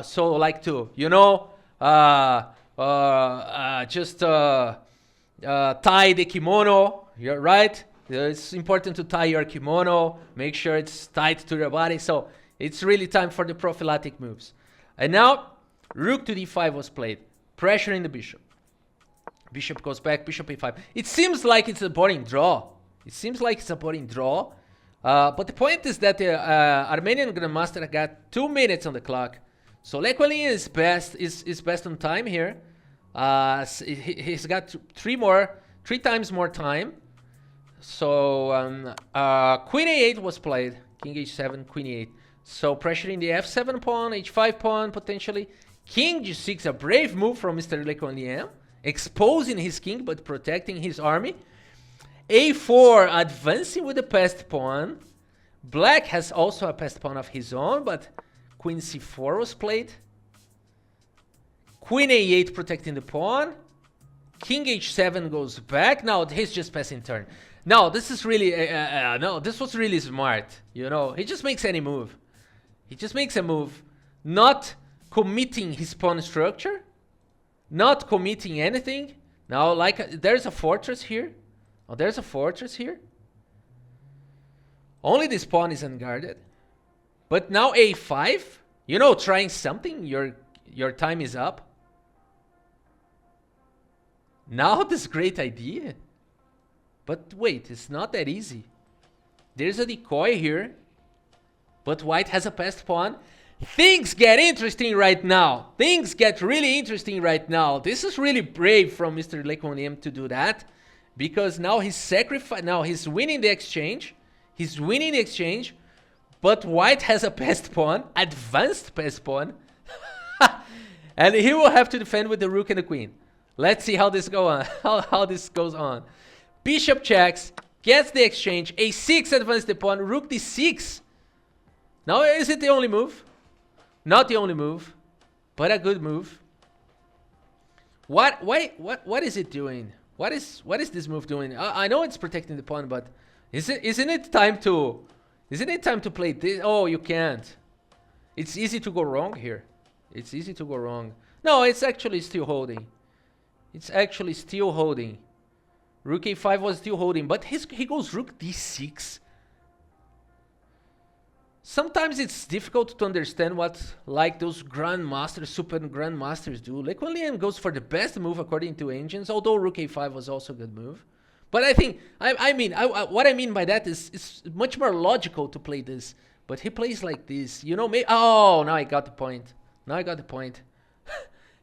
Speaker 1: So like to, you know, just tie the kimono. You're right. It's important to tie your kimono. Make sure it's tied to your body. So it's really time for the prophylactic moves. And now rook to d5 was played, pressuring the bishop. Bishop goes back, bishop a5. It seems like it's a boring draw. But the point is that the Armenian Grandmaster got 2 minutes on the clock. So Le Quang Liem is best on time here. He's got three times more time. So queen a8 was played, king h7, queen e8. So pressuring the f7 pawn, h5 pawn potentially. King g6, a brave move from Mr. Le Quang Liem, exposing his king but protecting his army. a4, advancing with the passed pawn. Black has also a passed pawn of his own, but queen c4 was played. Queen a8 protecting the pawn. King h7 goes back. Now he's just passing turn. No, this is really no. This was really smart. You know, he just makes any move. He just makes a move, not committing his pawn structure, not committing anything. Now, like there's a fortress here. Oh, there's a fortress here. Only this pawn is unguarded. But now a5, you know, trying something. Your time is up. Now this great idea. But wait, it's not that easy. There's a decoy here. But white has a passed pawn. Things get interesting right now. Things get really interesting right now. This is really brave from Mr. Le Quang Liem to do that. Because now he's winning the exchange. He's winning the exchange. But white has a passed pawn. Advanced passed pawn. And he will have to defend with the rook and the queen. Let's see how this goes on. How this goes on. Bishop checks. Gets the exchange. a6 advances the pawn. Rook d6. Now is it the only move? Not the only move. But a good move. What is it doing? What is this move doing? I know it's protecting the pawn, but isn't it time to play this? Oh, you can't. It's easy to go wrong here. It's easy to go wrong. No, it's actually still holding. It's actually still holding. Rook a5 was still holding, but he goes rook d6. Sometimes it's difficult to understand what like those grandmasters, super grandmasters do. Le Quang Liem goes for the best move according to engines, although rook a5 was also a good move. But I think, what I mean by that is it's much more logical to play this. But he plays like this, you know. Oh, now I got the point.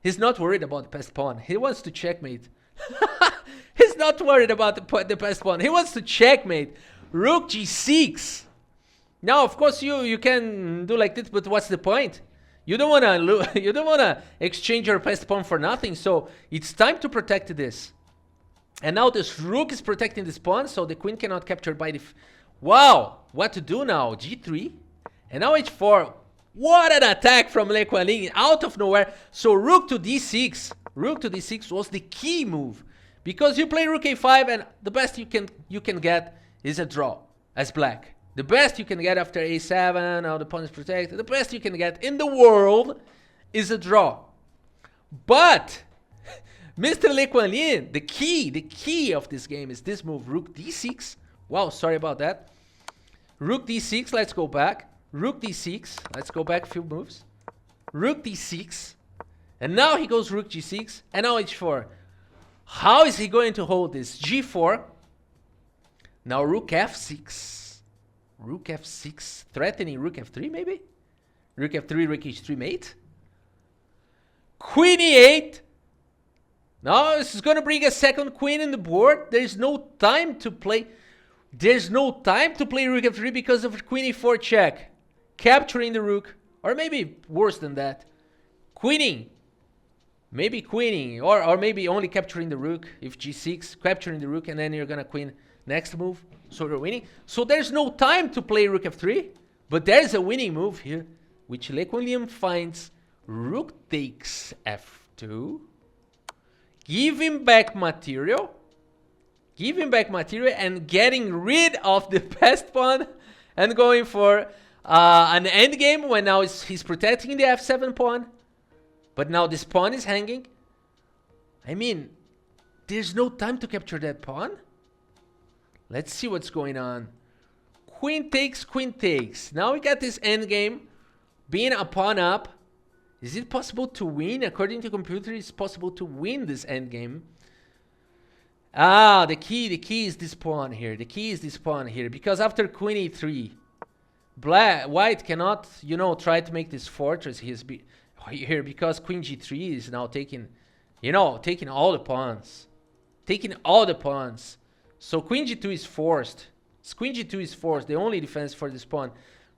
Speaker 1: He's not worried about the passed pawn. He wants to checkmate. He's not worried about the passed pawn. He wants to checkmate. Rook g6. Now, of course, you can do like this, but what's the point? You don't wanna exchange your passed pawn for nothing. So it's time to protect this. And now this rook is protecting this pawn, so the queen cannot capture by the. Wow, what to do now? G3, and now h4. What an attack from Le Quang Liem out of nowhere. So rook to d6. Rook to d6 was the key move, because you play rook a5, and the best you can get is a draw as black. The best you can get after a7, now the pawn is protected. The best you can get in the world is a draw. But Mr. Le Quang Liem, the key of this game is this move, rook d6. Wow, sorry about that. Rook d6, let's go back. Rook d6, let's go back a few moves. rook d6, and now he goes rook g6, and now h4. How is he going to hold this? g4. Now rook f6. Rook f6, threatening rook f3 maybe? Rook f3, rook h3 mate. Queen e8. Now this is going to bring a second queen in the board. There's no time to play. There's no time to play rook f3 because of queen e4 check. Capturing the rook. Or maybe worse than that. Queening. Maybe queening. Or maybe only capturing the rook. If g6, capturing the rook, and then you're going to queen next move. So you're winning. So there's no time to play rook f3. But there's a winning move here, which Quang Liem finds. Rook takes f2. Give him back material. Give him back material and getting rid of the best pawn and going for an endgame when now he's protecting the f7 pawn. But now this pawn is hanging. I mean, there's no time to capture that pawn. Let's see what's going on. Queen takes, queen takes. Now we got this endgame. Being a pawn up. Is it possible to win? According to computer, it's possible to win this endgame. Ah, the key is this pawn here. The key is this pawn here. Because after queen e3, white cannot, try to make this fortress here because queen g3 is now taking all the pawns. Taking all the pawns. So queen g2 is forced. Queen g2 is forced. The only defense for this pawn.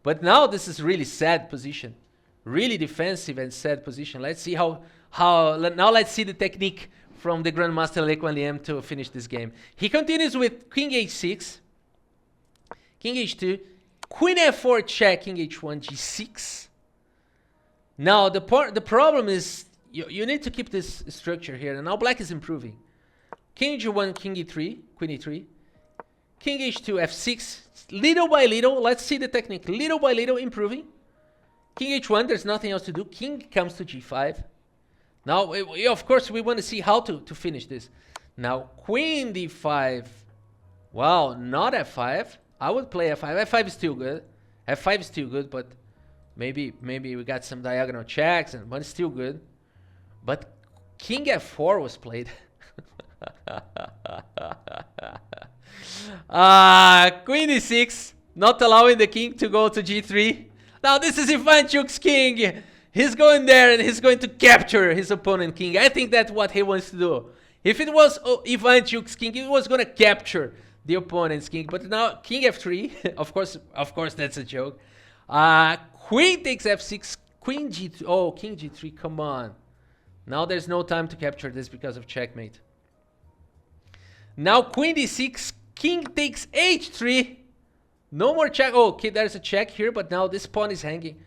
Speaker 1: But now this is really sad position. Really defensive and sad position. Let's see now let's see the technique from the Grandmaster Quang Liem to finish this game. He continues with king h6, king h2, queen f4 check, king h1, g6. Now the problem is you need to keep this structure here, and now black is improving. King g1, king e3, queen e3, king h2, f6, little by little. Let's see the technique. Little by little improving. King h1, there's nothing else to do. King comes to g5. Now, of course, we want to see how to finish this. Now, queen d5. Wow, not f5. I would play f5. f5 is still good. f5 is still good, but maybe we got some diagonal checks, but it's still good. But king f4 was played. Queen e6, not allowing the king to go to g3. Now this is Ivanchuk's king. He's going there and he's going to capture his opponent king. I think that's what he wants to do. If it was Ivanchuk's king, he was going to capture the opponent's king. But now king f3, of course that's a joke. Queen takes f6, queen g2. Oh, king g3, come on. Now there's no time to capture this because of checkmate. Now queen d6, king takes h3. No more check. Oh, okay, there's a check here, but now this pawn is hanging.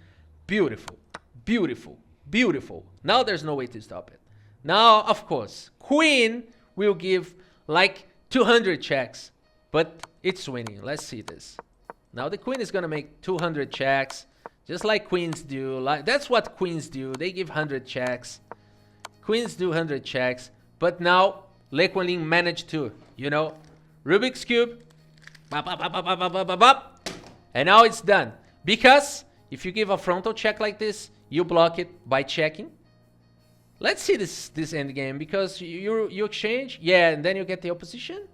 Speaker 1: Beautiful, beautiful, beautiful. Now there's no way to stop it. Now, of course, queen will give like 200 checks, but it's winning. Let's see this. Now the queen is going to make 200 checks, just like queens do. That's what queens do. They give 100 checks. Queens do 100 checks, but now Quang Liem managed to, Rubik's Cube. And now it's done. Because if you give a frontal check like this, you block it by checking. Let's see this end game, because you exchange, yeah, and then you get the opposition.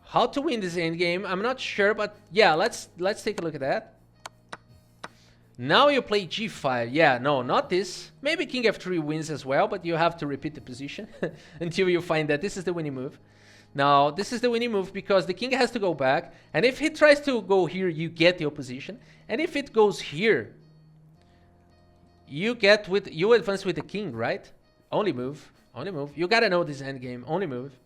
Speaker 1: How to win this end game, I'm not sure, but yeah, let's take a look at that. Now you play g5. Yeah, no, not this. Maybe king f3 wins as well, but you have to repeat the position until you find that this is the winning move. Now, this is the winning move because the king has to go back. And if he tries to go here, you get the opposition. And if it goes here, you advance with the king, right? Only move. Only move. You gotta know this endgame. Only move.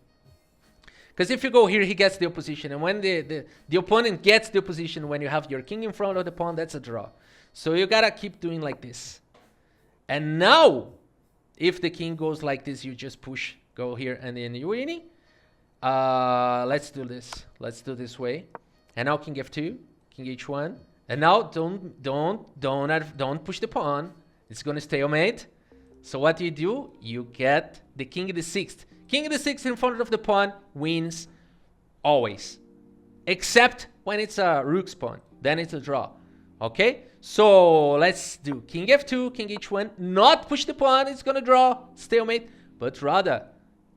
Speaker 1: Because if you go here, he gets the opposition. And when the opponent gets the opposition, when you have your king in front of the pawn, that's a draw. So you gotta keep doing like this. And now, if the king goes like this, you just push, go here, and then you're winning. Let's do this. Let's do this way. And now king f2, king h1. And now don't push the pawn. It's gonna stalemate. So what do? You get the king d6. King d6 in front of the pawn wins always. Except when it's a rook's pawn. Then it's a draw. Okay, so let's do king f2, king h1, not push the pawn, it's gonna draw, stalemate, but rather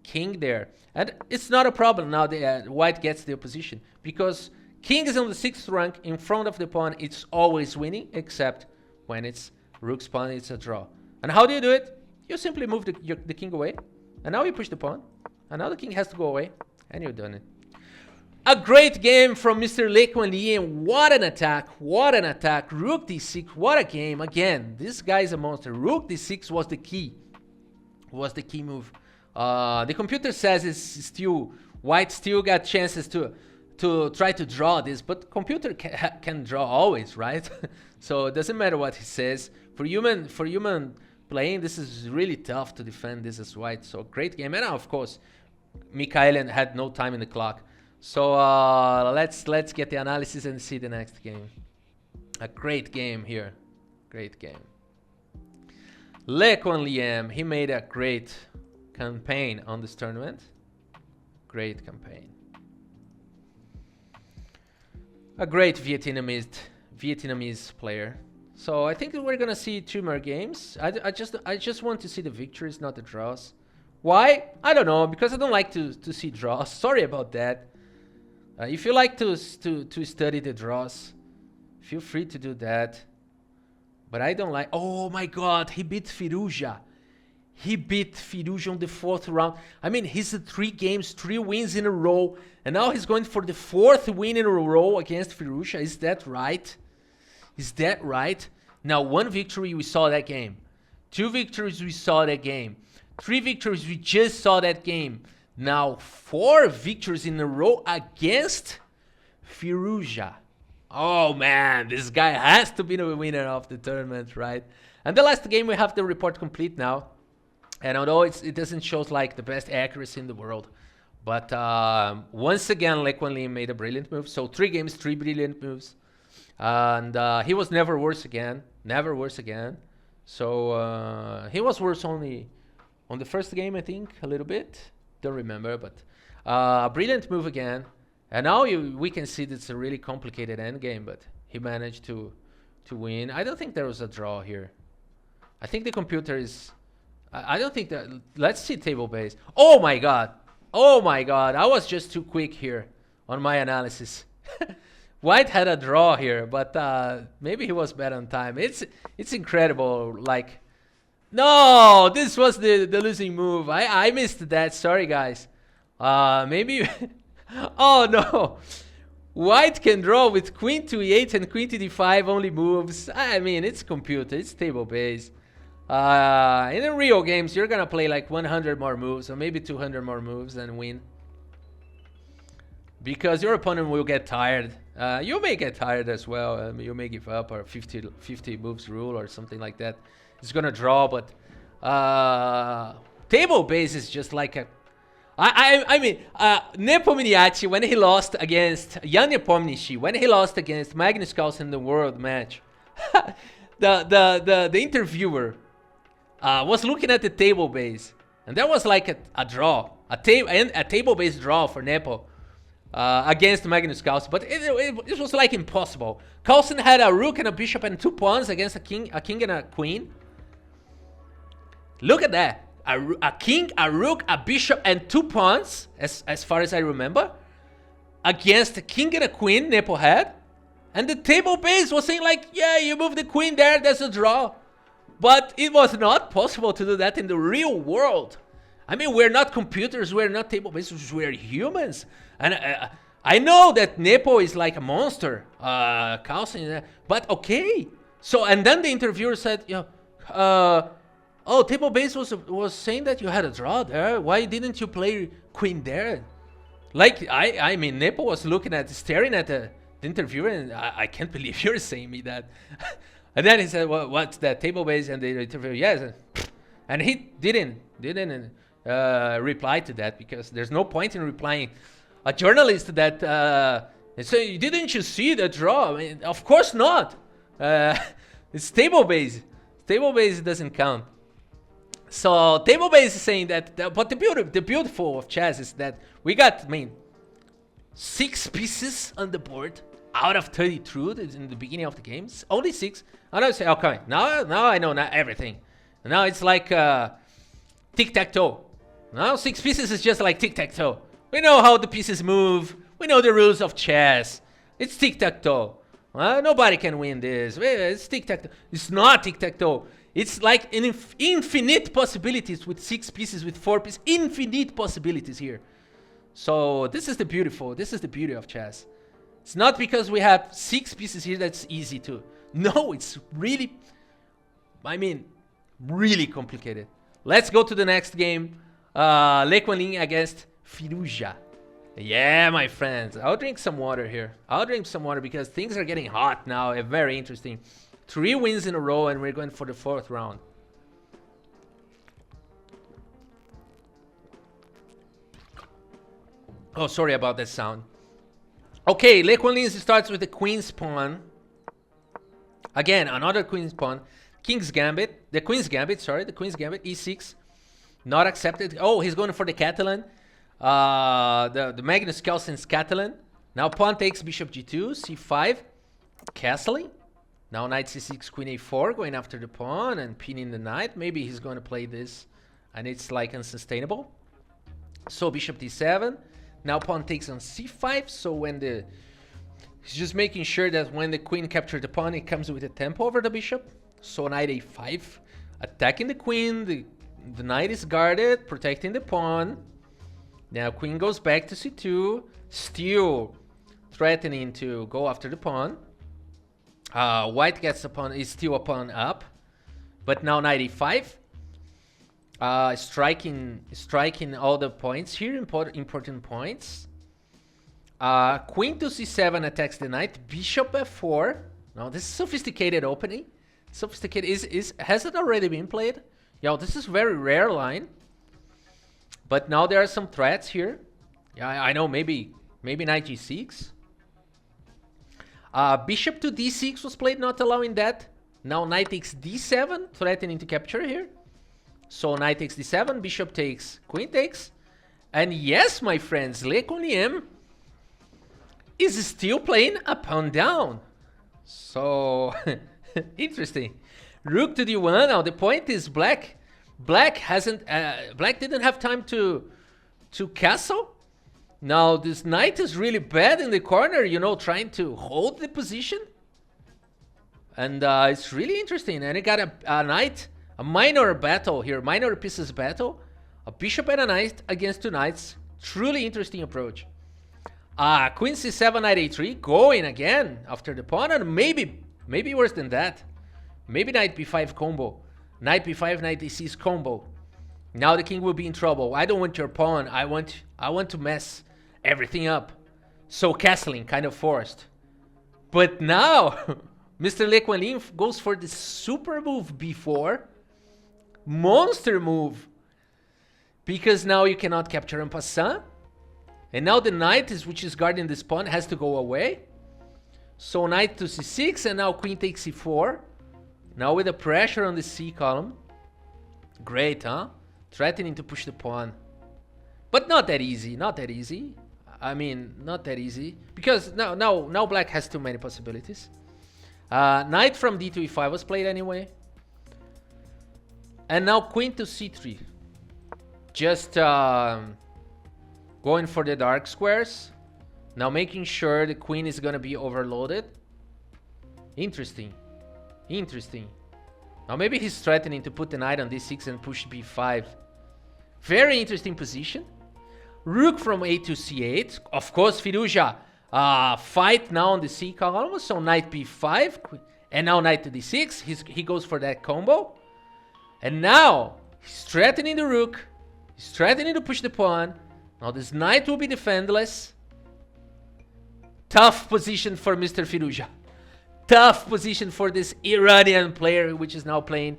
Speaker 1: king there. And it's not a problem now that white gets the opposition, because king is on the 6th rank in front of the pawn, it's always winning, except when it's rook's pawn, it's a draw. And how do you do it? You simply move the king away, and now you push the pawn, and now the king has to go away, and you're done it. A great game from Mr. Quang Liem. What an attack. What an attack. Rook d6. What a game. Again, this guy is a monster. Rook d6 was the key. Was the key move. The computer says it's still... White still got chances to try to draw this. But computer can draw always, right? So it doesn't matter what he says. For human playing, this is really tough to defend this as white. So great game. And now, of course, Mikhailin had no time in the clock. So let's get the analysis and see the next game. A great game here. Great game. Quang Liem, he made a great campaign on this tournament. Great campaign. A great Vietnamese player. So I think that we're gonna see 2 more games. I just want to see the victories, not the draws. Why? I don't know, because I don't like to see draws. Sorry about that. If you like to study the draws, feel free to do that. But I don't like... Oh my god, he beat Firuja. He beat Firuja on the 4th round. I mean, he's 3 games, 3 wins in a row. And now he's going for the 4th win in a row against Firuja. Is that right? Is that right? Now, 1 victory, we saw that game. 2 victories, we saw that game. 3 victories, we just saw that game. Now, 4 victories in a row against Firuja. Oh man, this guy has to be the winner of the tournament, right? And the last game, we have the report complete now. And although it doesn't show like the best accuracy in the world, but once again, Quang Liem made a brilliant move. So 3 games, 3 brilliant moves. And he was never worse again. Never worse again. So he was worse only on the first game, I think, a little bit. Don't remember, but brilliant move again. And now we can see that it's a really complicated endgame, but he managed to win. I don't think there was a draw here. I think the computer is... I don't think that... Let's see table base. Oh my god. Oh my god. I was just too quick here on my analysis. White had a draw here, but maybe he was better on time. It's incredible. Like... No, this was the losing move. I missed that. Sorry, guys. Maybe... Oh, no. White can draw with queen to e8 and queen to d5 only moves. I mean, it's computer. It's table based. In the real games, you're going to play like 100 more moves or maybe 200 more moves and win. Because your opponent will get tired. You may get tired as well. You may give up or 50 moves rule or something like that. It's gonna draw, but table base is just like a... I mean, Nepomniachtchi, when he lost against Jan Nepomniachtchi, when he lost against Magnus Carlsen in the world match, the interviewer was looking at the table base, and that was like a draw, a table base draw for Nepo against Magnus Carlsen, but it was like impossible. Carlsen had a rook and a bishop and 2 pawns against a king and a queen. Look at that. A king, a rook, a bishop, and 2 pawns, as far as I remember, against a king and a queen Nepo had. And the table base was saying like, yeah, you move the queen there, there's a draw. But it was not possible to do that in the real world. I mean, we're not computers, we're not table bases, we're humans. And I know that Nepo is like a monster, Carlsen, but okay. So, and then the interviewer said, you know, oh, table base was saying that you had a draw there. Why didn't you play queen there? Like, I mean, Nepo was staring at the interviewer, and I can't believe you're saying me that. And then he said, well, what's that, table base? And the interviewer, yes. And he didn't reply to that, because there's no point in replying. A journalist that say, didn't you see the draw? I mean, of course not. It's table base. Table base doesn't count. So table base is saying that, but the beautiful of chess is that we got, I mean, 6 pieces on the board out of 32 in the beginning of the games. Only 6. And I say, okay, now I know not everything. Now it's like tic-tac-toe. Now 6 pieces is just like tic-tac-toe. We know how the pieces move. We know the rules of chess. It's tic-tac-toe. Nobody can win this. It's tic-tac-toe. It's not tic-tac-toe. It's like an infinite possibilities with 6 pieces, with 4 pieces. Infinite possibilities here. So this is the beauty of chess. It's not because we have 6 pieces here that's easy to. No, it's really, really complicated. Let's go to the next game. Quang Liem against Firouzja. Yeah, my friends. I'll drink some water here. I'll drink some water because things are getting hot now. Very interesting. 3 wins in a row and we're going for the 4th round. Oh, sorry about that sound. Okay, Quang Liem starts with the queen's pawn. Again, another queen's pawn. King's gambit. The queen's gambit, sorry. The queen's gambit. E6. Not accepted. Oh, he's going for the Catalan. The Magnus Carlsen's Catalan. Now pawn takes bishop g2, c5. Castling. Now knight c6, queen a4. Going after the pawn and pinning the knight. Maybe he's going to play this. And it's like unsustainable. So bishop d7. Now pawn takes on c5, so when he's just making sure that when the queen captures the pawn, it comes with a tempo over the bishop. So knight a5, attacking the queen, the knight is guarded, protecting the pawn. Now queen goes back to c2, still threatening to go after the pawn. White gets the pawn, is still a pawn up, but now knight a5. Striking all the points here, important points. Queen to c7 attacks the knight. Bishop f4. Now this is sophisticated opening. Sophisticated has it already been played? Yeah, this is very rare line. But now there are some threats here. Yeah, I know. Maybe knight g6. Bishop to d6 was played, not allowing that. Now knight takes d7, threatening to capture here. So knight takes d7, bishop takes, queen takes. And yes, my friends, Quang Liem is still playing a pawn down. So, interesting. Rook to d1. Now the point is black didn't have time to castle. Now this knight is really bad in the corner, you know, trying to hold the position. And it's really interesting. And it got a knight. A minor battle here, minor pieces battle. A bishop and a knight against 2 knights. Truly interesting approach. Queen c7, knight a3, going again after the pawn, and maybe worse than that. Maybe knight b5 combo. Knight b5, knight d6 combo. Now the king will be in trouble. I don't want your pawn. I want to mess everything up. So castling, kind of forced. But now, Mr. Quang Liem goes for the super move b4. Monster move, because now you cannot capture en passant, and now the knight which is guarding this pawn has to go away. So knight to c6, and now queen takes c4. Now with the pressure on the c column. Great, huh? Threatening to push the pawn, but not that easy. Not that easy. Not that easy, because now black has too many possibilities. Knight from d to e5 was played anyway. And now queen to c3. Just going for the dark squares. Now making sure the queen is going to be overloaded. Interesting. Now maybe he's threatening to put the knight on d6 and push b5. Very interesting position. Rook from a to c8. Of course, Firouzja fight now on the c column. So knight b5. And now knight to d6. He goes for that combo. And now, he's threatening the rook. He's threatening to push the pawn. Now this knight will be defenseless. Tough position for Mr. Firouzja. Tough position for this Iranian player, which is now playing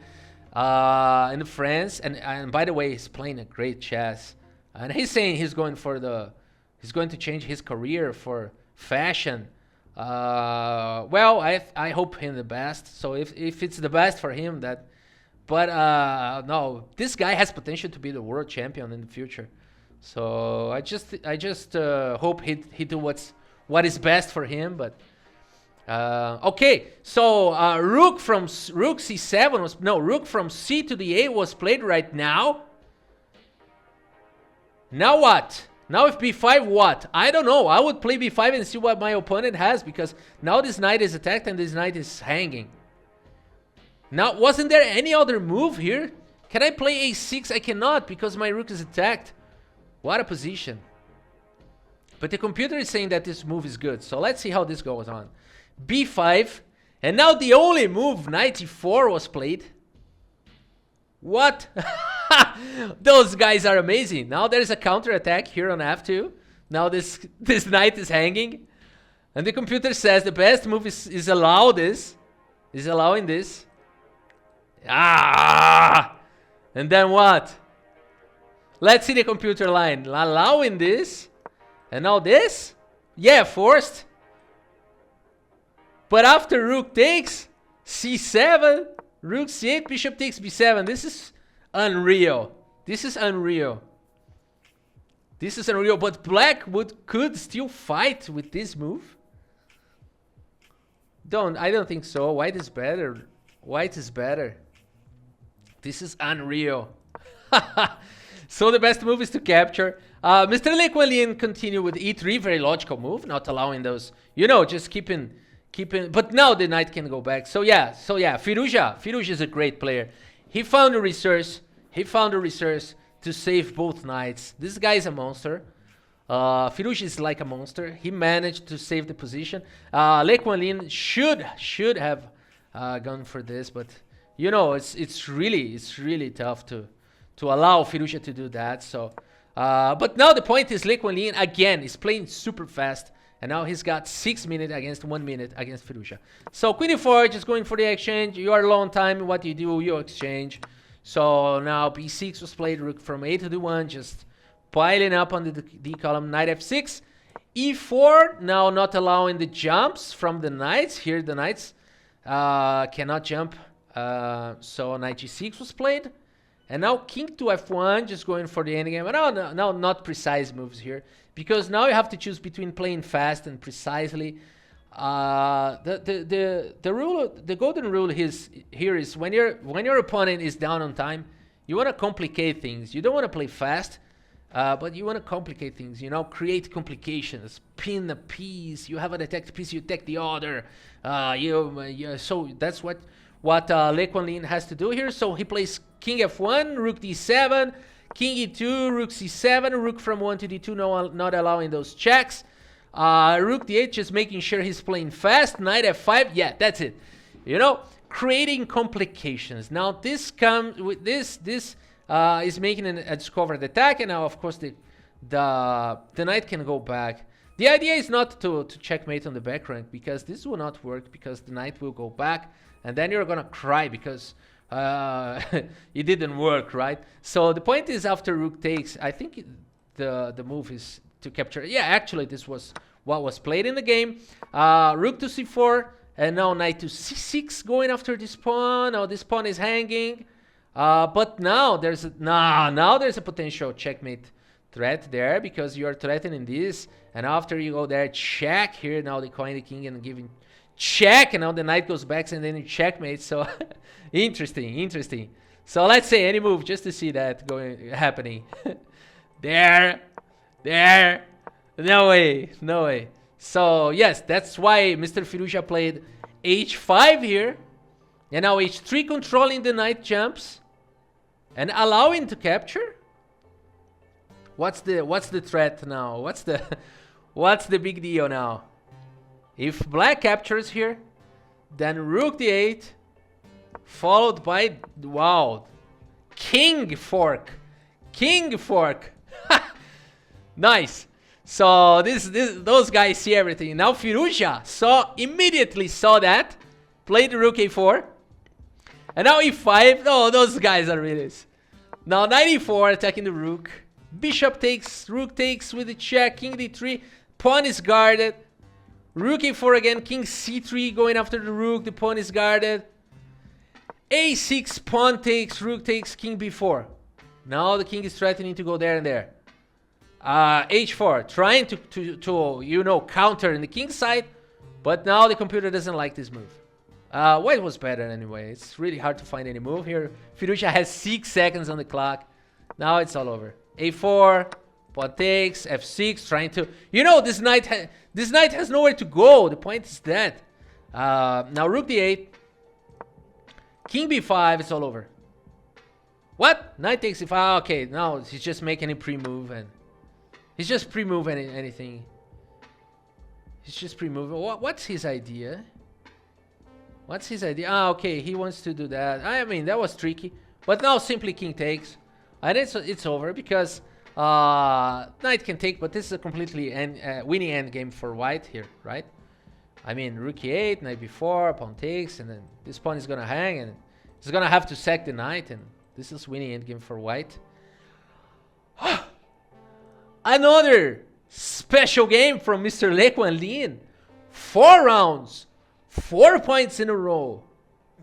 Speaker 1: in France. And by the way, he's playing a great chess. And he's saying he's going to change his career for fashion. Well, I hope him the best. So if it's the best for him, that. But no, this guy has potential to be the world champion in the future. So I just hope he do what is best for him. But Okay, so rook c7 was rook from c to the a was played right now. Now what? Now if b5, what? I don't know. I would play b5 and see what my opponent has, because now this knight is attacked and this knight is hanging. Now, wasn't there any other move here? Can I play a6? I cannot, because my rook is attacked. What a position. But the computer is saying that this move is good. So let's see how this goes on. b5. And now the only move, knight e4, was played. What? Those guys are amazing. Now there's a counter attack here on f2. Now this knight is hanging. And the computer says the best move is allow this. Is allowing this. Ah! And then what? Let's see the computer line. Allowing this. And now this? Yeah, forced. But after rook takes, c7, rook c8, bishop takes b7. This is unreal. This is unreal. This is unreal. But black could still fight with this move. I don't think so. White is better. White is better. This is unreal. So the best move is to capture. Mr. Quang Liem continue with e3, very logical move, not allowing those, just keeping. But now the knight can go back. So yeah, Firouzja is a great player. He found a resource. To save both knights. This guy is a monster. Firouzja is like a monster. He managed to save the position. Quang Liem should have gone for this, but it's really tough to allow Firouzja to do that. So, but now the point is Quang Liem again is playing super fast, and now he's got 6 minutes against 1 minute against Firouzja. So Queen e4, just going for the exchange. You are low on time. What you do, you exchange. So now b6 was played, rook from a to d1, just piling up on the d column. Knight f6, e4. Now not allowing the jumps from the knights. Here the knights cannot jump. So knight g6 was played. And now king to f1, just going for the endgame. But no, not precise moves here, because now you have to choose between playing fast and precisely. The rule, the golden rule here is when your opponent is down on time, you want to complicate things. You don't want to play fast, but you want to complicate things. Create complications. Pin a piece. You have an attacked piece. You attack the other. So that's what Quang Liem has to do here. So he plays king f1, rook d7, king e2, rook c7, rook from 1 to d2, not allowing those checks. Rook d8, just making sure he's playing fast. Knight f5, yeah, that's it. Creating complications. Now this comes with this is making a discovered attack, and now of course the knight can go back. The idea is not to checkmate on the back rank, because this will not work, because the knight will go back, and then you're gonna cry because it didn't work, right? So the point is, after rook takes, I think the move is to capture. Yeah, actually this was what was played in the game. Rook to c4, and now knight to c6, going after this pawn. Now this pawn is hanging, but now there's a potential checkmate threat there, because you are threatening this, and after you go there, check here. Now they coin the king and giving check, and now the knight goes back, and then you checkmate. So interesting. So let's say any move just to see that happening. there. No way. So yes, that's why Mr. Firouzja played h5 here, and now h3, controlling the knight jumps and allowing to capture. What's the threat now? What's the big deal now? If black captures here, then rook d8, followed by king fork. Nice. So those guys see everything. Now Firouzja immediately saw that, played rook a4, and now e5. Oh, those guys are really. Now knight e4, attacking the rook. Bishop takes, rook takes with the check, king d3, pawn is guarded. Rook a4 again, king c3, going after the rook, the pawn is guarded. a6, pawn takes, rook takes, king b4. Now the king is threatening to go there and there. H4, trying to counter in the king's side, But now the computer doesn't like this move. White was better anyway. It's really hard to find any move here. Fiducia has 6 seconds on the clock. Now it's all over. A4, pawn takes, F6, trying to... You know, this knight has nowhere to go. The point is that. Now rook d8. King b5, it's all over. What? Knight takes e5. Okay, now he's just making a pre-move. And he's just pre-moving anything. He's just pre-moving. What's his idea? What's his idea? Okay, he wants to do that. I mean, that was tricky. But now simply king takes. And it's over because knight can take, but this is a completely winning endgame for white here, right? I mean, rook e8, knight b4, pawn takes, and then this pawn is going to hang, and he's going to have to sack the knight, and this is winning endgame for white. Another special game from Mr. Quang Liem. 4 rounds. 4 points in a row.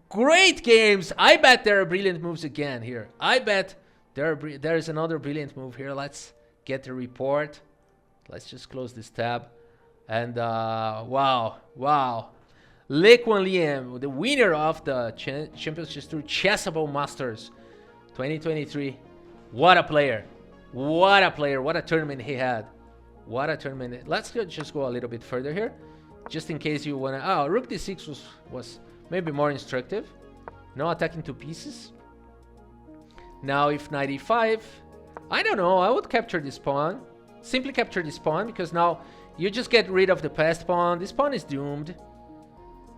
Speaker 1: Great games. I bet there are brilliant moves again here. I bet there is another brilliant move here. Let's get the report. Let's just close this tab. And wow. Quang Liem, the winner of the Champions Chess Tour Chessable Masters 2023. What a player. What a player. What a tournament he had. What a tournament. Let's just go a little bit further here. Just in case you want to... Oh, rook d6 was maybe more instructive. No attacking 2 pieces. Now if knight e5... I don't know. I would capture this pawn. Simply capture this pawn because now you just get rid of the passed pawn. This pawn is doomed.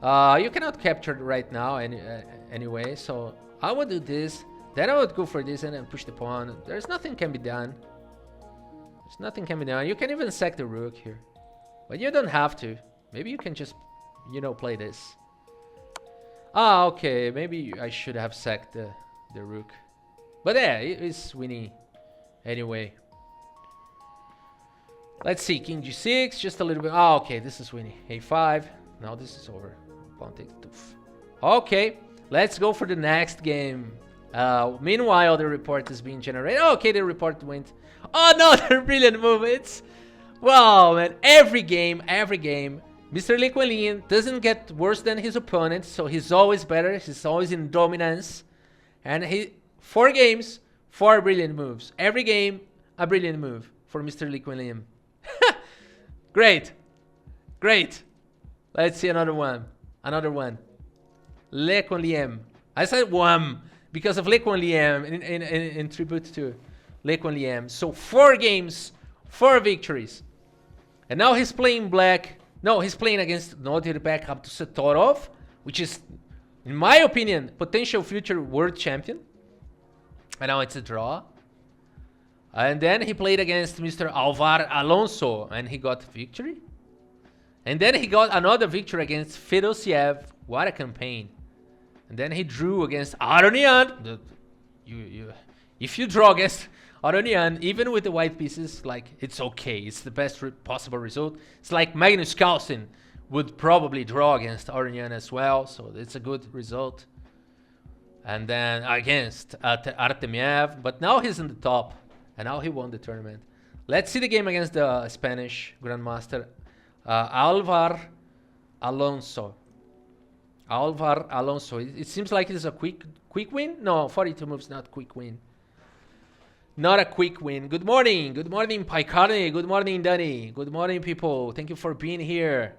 Speaker 1: You cannot capture it right now anyway. So I would do this. Then I would go for this and then push the pawn. There's nothing can be done. There's nothing can be done. You can even sack the rook here. But you don't have to. Maybe you can just, you know, play this. Okay. Maybe I should have sacked the rook. But yeah, it's winning anyway. Let's see. King g6. Just a little bit. Okay. This is winning. a5. Now this is over. Pawn takes 2. Okay. Let's go for the next game. Meanwhile, the report is being generated. Okay, the report went. Oh, no, they're brilliant movements. Wow, man. Every game, Mr. Quang Liem doesn't get worse than his opponent, so he's always better. He's always in dominance. And 4 games, 4 brilliant moves. Every game, a brilliant move for Mr. Quang Liem. Great. Let's see another one. Quang Liem. I said one because of Quang Liem in tribute to Quang Liem. So 4 games, 4 victories. And now he's playing black. No, he's playing against Nodirbek Abdusattorov, which is, in my opinion, potential future world champion. And now it's a draw. And then he played against Mr. Alvar Alonso, and he got victory. And then he got another victory against Fedosiev. What a campaign. And then he drew against Aronian. If you draw against Aronian, even with the white pieces, like, it's okay. It's the best possible result. It's like Magnus Carlsen would probably draw against Aronian as well. So it's a good result. And then against Artemiev. But now he's in the top. And now he won the tournament. Let's see the game against the Spanish Grandmaster Alvar Alonso. It seems like it's a quick win. No, 42 moves, not quick win. Not a quick win. Good morning. Good morning, Paikane. Good morning, Danny. Good morning, people. Thank you for being here.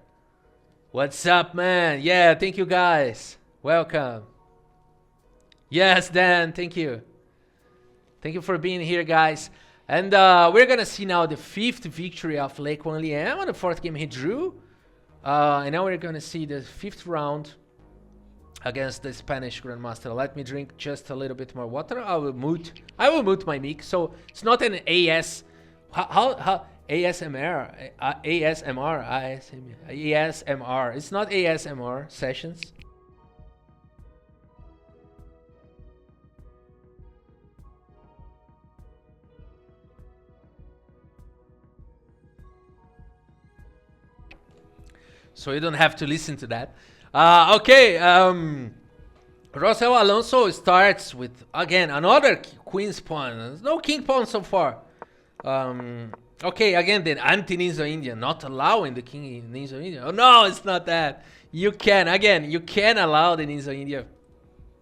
Speaker 1: What's up, man? Yeah, thank you, guys. Welcome. Yes, Dan. Thank you. Thank you for being here, guys. And we're going to see now the 5th victory of Quang Liem on the 4th game he drew. And now we're going to see the 5th round against the Spanish Grandmaster. Let me drink just a little bit more water. I will mute my mic. So it's not an AS. How ASMR? ASMR. It's not ASMR sessions. So you don't have to listen to that. Okay. Rosel Alonso starts with, again, another queen's pawn. No king pawn so far. Okay, again, then anti-Ninja India, not allowing the king in Ninja India. Oh no, it's not that. You can allow the Ninja India.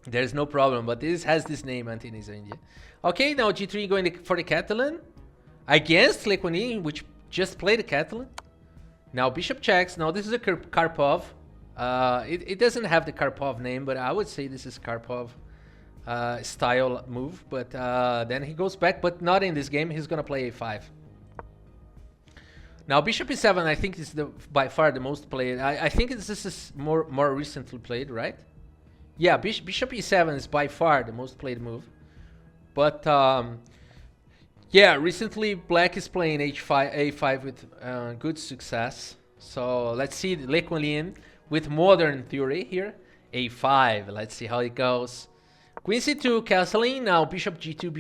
Speaker 1: There's no problem, but this has this name, anti-Ninja India. Okay, now G3 going for the Catalan against Le Quang Liem, which just played the Catalan. Now bishop checks. Now this is a Karpov. It doesn't have the Karpov name, but I would say this is Karpov style move. But then he goes back, but not in this game. He's gonna play a5. Now bishop e7, I think is by far the most played. I think this is more recently played, right? Yeah, bishop e7 is by far the most played move. But yeah, recently black is playing a5 with good success. So let's see Le Quang Liem with modern theory here. a5. Let's see how it goes. Queen c2, castling. Now bishop g2,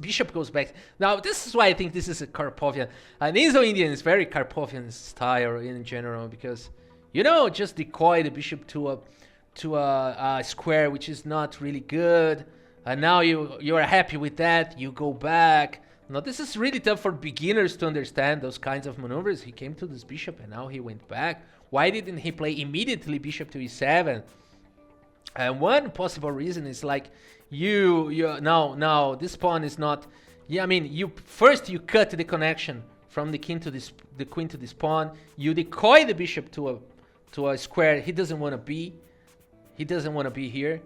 Speaker 1: bishop goes back. Now this is why I think this is a Karpovian. Ninja Indian is very Karpovian style in general, because you know, just decoy the bishop to a square which is not really good, and now you are happy with that. You go back. Now this is really tough for beginners to understand those kinds of maneuvers. He came to this bishop and now he went back. Why didn't he play immediately bishop to e7? And one possible reason is like now this pawn is not. Yeah, I mean you cut the connection from the queen to this pawn. You decoy the bishop to a square he doesn't want to be. He doesn't want to be here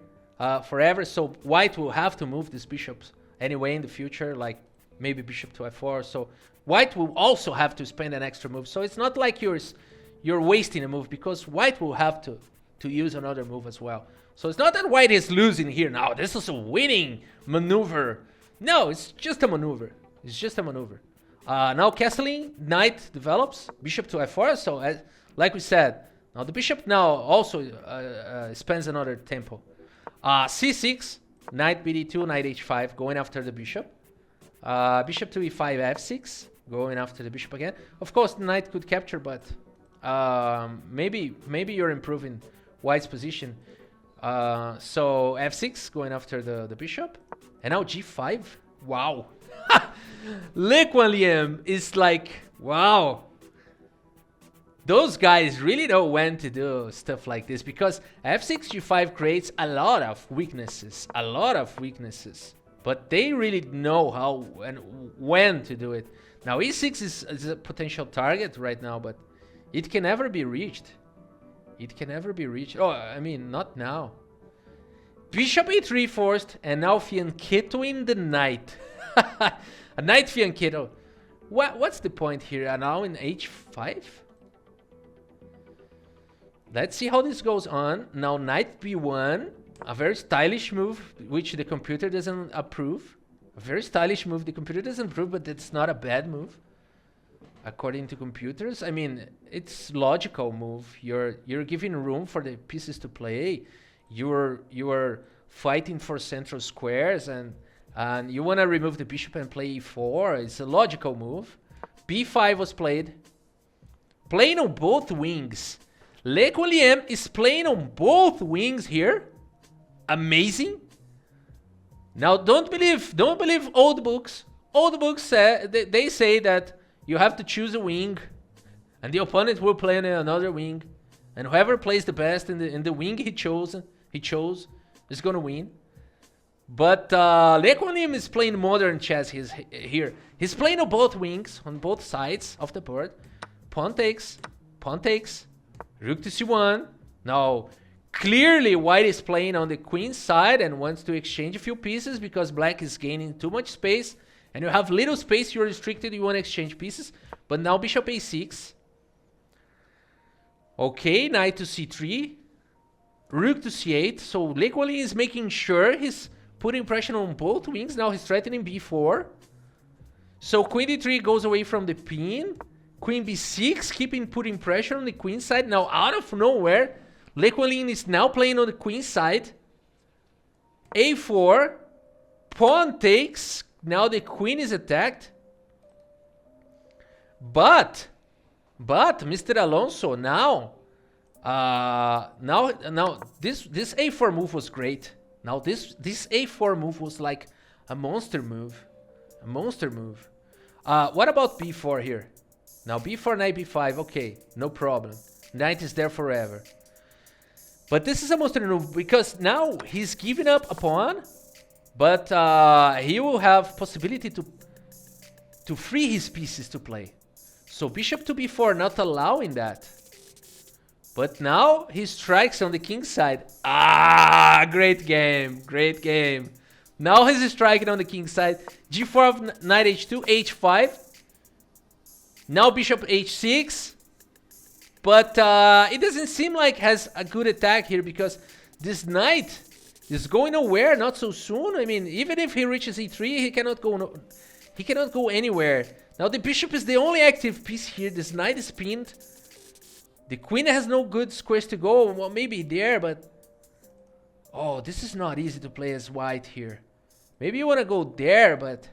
Speaker 1: forever. So white will have to move these bishops anyway in the future, like maybe bishop to f4. So white will also have to spend an extra move. So it's not like you're wasting a move, because white will have to use another move as well. So it's not that white is losing here. Now this is a winning maneuver. No, it's just a maneuver. It's just a maneuver. Now castling, knight develops, bishop to f4. So like we said, now the bishop now also spends another tempo. c6, knight bd2, knight h5, going after the bishop. Bishop to e5, f6, going after the bishop again. Of course, the knight could capture, but maybe you're improving white's position. So f6, going after the bishop. And now g5. Wow. Le Quang Liem is like, wow. Those guys really know when to do stuff like this, because f6, g5 creates a lot of weaknesses. But they really know how and when to do it. Now e6 is a potential target right now, but it can never be reached. Oh, I mean, not now. Bishop e3 forced, and now fianchettoing the knight. A knight fianchetto. What's the point here? Now in h5? Let's see how this goes on. Now knight b1, a very stylish move, which the computer doesn't approve. A very stylish move the computer doesn't approve, but it's not a bad move. According to computers, I mean, it's logical move. You're giving room for the pieces to play. You're fighting for central squares, and you want to remove the bishop and play e4. It's a logical move. b5 was played. Playing on both wings. Le Quang Liem is playing on both wings here. Amazing. Now don't believe old books. Old books say they say that you have to choose a wing, and the opponent will play on another wing, and whoever plays the best in the wing he chose is gonna win. But Le Quang Liem is playing modern chess. Here. He's playing on both wings, on both sides of the board. Pawn takes, rook to c1. Now, clearly white is playing on the queen side and wants to exchange a few pieces, because black is gaining too much space. And you have little space, you're restricted, you want to exchange pieces. But now bishop a6. Okay, knight to c3. Rook to c8. So Le Quang Liem is making sure he's putting pressure on both wings. Now he's threatening b4. So queen d3 goes away from the pin. Queen b6, putting pressure on the queen side. Now out of nowhere, Le Quang Liem is now playing on the queen side. a4. Pawn takes. Now the queen is attacked. But Mr. Alonso, now this a4 move was great. Now this a4 move was like a monster move. What about b4 here? Now b4, knight b5. Okay, no problem. Knight is there forever. But this is a monster move because now he's giving up a pawn, but he will have possibility to free his pieces to play. So bishop to b4, not allowing that. But now he strikes on the king's side. Ah, great game, great game. Now he's striking on the king's side. g4 of knight h2, h5. Now bishop h6. But it doesn't seem like has a good attack here because this knight is going nowhere, not so soon. I mean, even if he reaches e3, he cannot go anywhere. Now the bishop is the only active piece here. This knight is pinned. The queen has no good squares to go. Well, maybe there, but oh, this is not easy to play as white here. Maybe you want to go there, but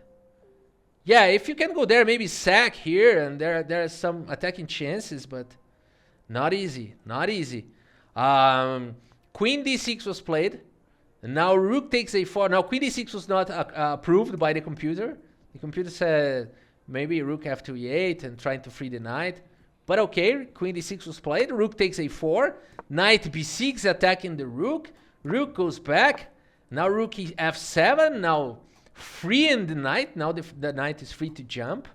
Speaker 1: yeah, if you can go there, maybe sack here, and there are some attacking chances, but not easy, not easy. Queen d6 was played, and now rook takes a4. Now queen d6 was not approved by the computer. The computer said maybe rook f to e8 and trying to free the knight. But okay, queen d6 was played. Rook takes a4. Knight b6 attacking the rook. Rook goes back. Now rook f7. Now freeing the knight. Now the knight is free to jump.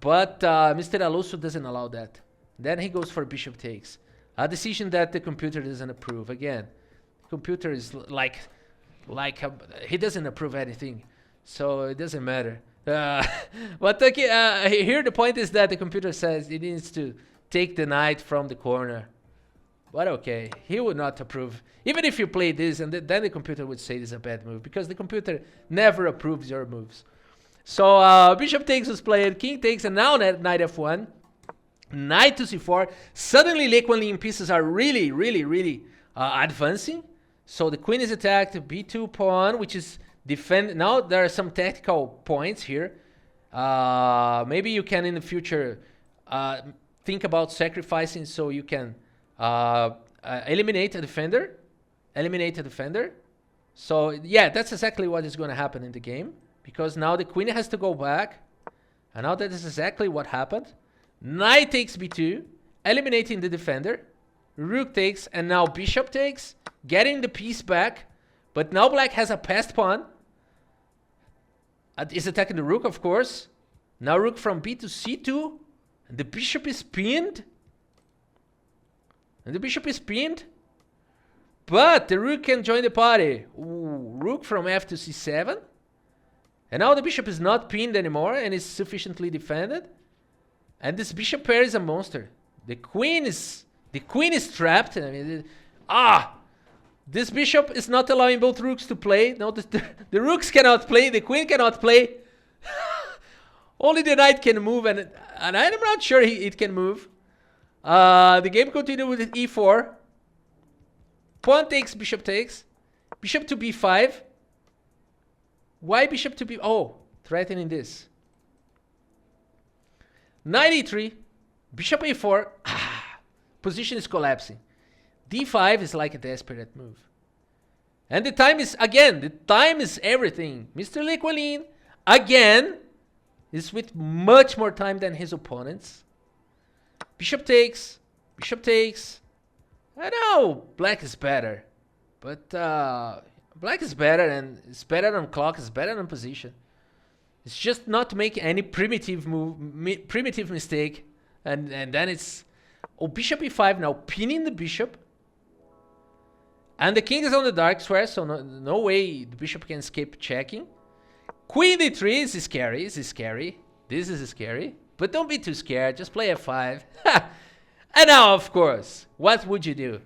Speaker 1: But Mr. Alonso doesn't allow that. Then he goes for bishop takes. A decision that the computer doesn't approve. Again, the computer is like he doesn't approve anything. So it doesn't matter. But here the point is that the computer says it needs to take the knight from the corner. But okay, he would not approve. Even if you play this, and then the computer would say this is a bad move, because the computer never approves your moves. So bishop takes was played, king takes, and now knight f1. Knight to c4. Suddenly Le Quang Liem pieces are really advancing. So the queen is attacked, b2 pawn, which is defend. Now there are some tactical points here. Maybe you can in the future think about sacrificing so you can eliminate a defender. So yeah, that's exactly what is going to happen in the game, because now the queen has to go back, and now that is exactly what happened. Knight takes b2, eliminating the defender. Rook takes, and now bishop takes, getting the piece back. But now black has a passed pawn. Is attacking the rook, of course. Now rook from b to c2. And the bishop is pinned. But the rook can join the party. Ooh, rook from f to c7. And now the bishop is not pinned anymore and is sufficiently defended. And this bishop pair is a monster. The queen is trapped. I mean, this bishop is not allowing both rooks to play. No, the rooks cannot play. The queen cannot play. Only the knight can move, and I'm not sure it can move. The game continued with e4. Pawn takes, bishop takes. Bishop to b5. Why bishop to b... Oh, threatening this. Knight e3. Bishop a4. Position is collapsing. d5 is like a desperate move. And the time is everything. Mr. Le Quang Liem, again, is with much more time than his opponents. Bishop takes. I know black is better. But black is better, and it's better on clock, it's better on position. It's just not to make any primitive mistake. And then it's... Oh, bishop e5 now, pinning the bishop. And the king is on the dark square, so no way the bishop can escape checking. Queen d3 is scary. This is scary. But don't be too scared. Just play f5. And now, of course, what would you do?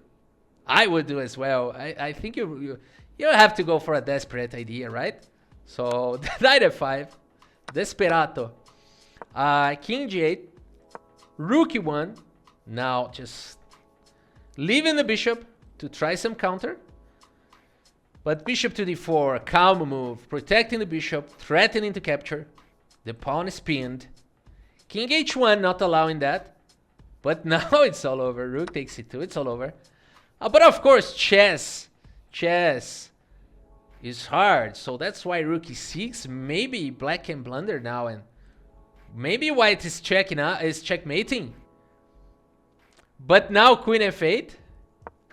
Speaker 1: I would do as well. I think you have to go for a desperate idea, right? So, knight f5. Desperado. King g8. Rook e1. Now, just leaving the bishop to try some counter. But bishop to d4, calm move, protecting the bishop, threatening to capture. The pawn is pinned. King h1, not allowing that. But now it's all over. Rook takes e2, it's all over. But of course, chess is hard. So that's why rook e6. Maybe black can blunder now and Maybe white is checking out, is checkmating. But now queen f8,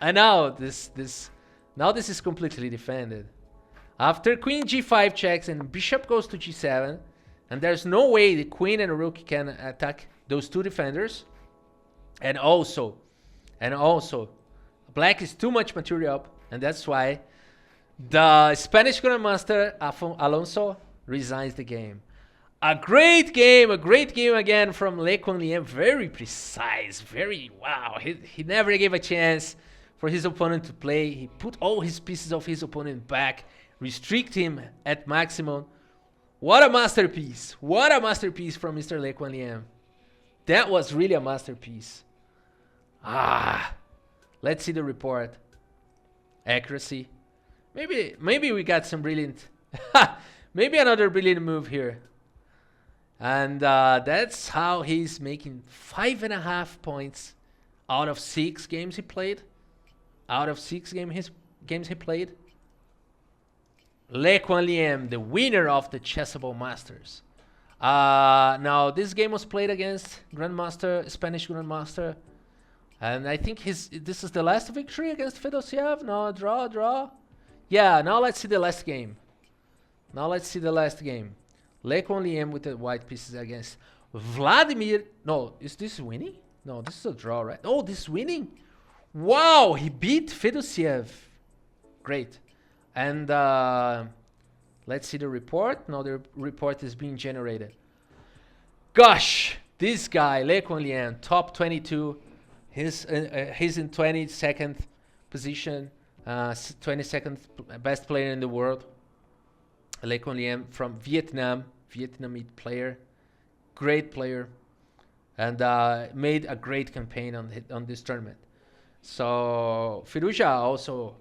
Speaker 1: and now this is completely defended. After queen g5 checks and bishop goes to g7, and there's no way the queen and rook can attack those two defenders. And also, black is too much material up, and that's why the Spanish Grandmaster Alonso resigns the game. A great game again from Quang Liem. Very precise, very wow. He never gave a chance for his opponent to play. He put all his pieces of his opponent back, restrict him at maximum. What a masterpiece! What a masterpiece from Mr. Quang Liem. That was really a masterpiece. Let's see the report. Accuracy. Maybe we got some brilliant, maybe another brilliant move here. And that's how he's making 5.5 points out of 6 games he played. Out of 6 games he played. Quang Liem, the winner of the Chessable Masters. Now this game was played against Spanish Grandmaster. And I think this is the last victory against Fedosiev. No, draw. Yeah, now let's see the last game. Quang Liem with the white pieces against Vladimir. No, is this winning? No, this is a draw, right? Oh, this is winning. Wow, he beat Fedosiev. Great. And let's see the report. Now the report is being generated. Gosh, this guy, Quang Liem, top 22. He's in 22nd position, 22nd best player in the world. Quang Liem from Vietnam, Vietnamese player, great player, and made a great campaign on this tournament. So Firouzja also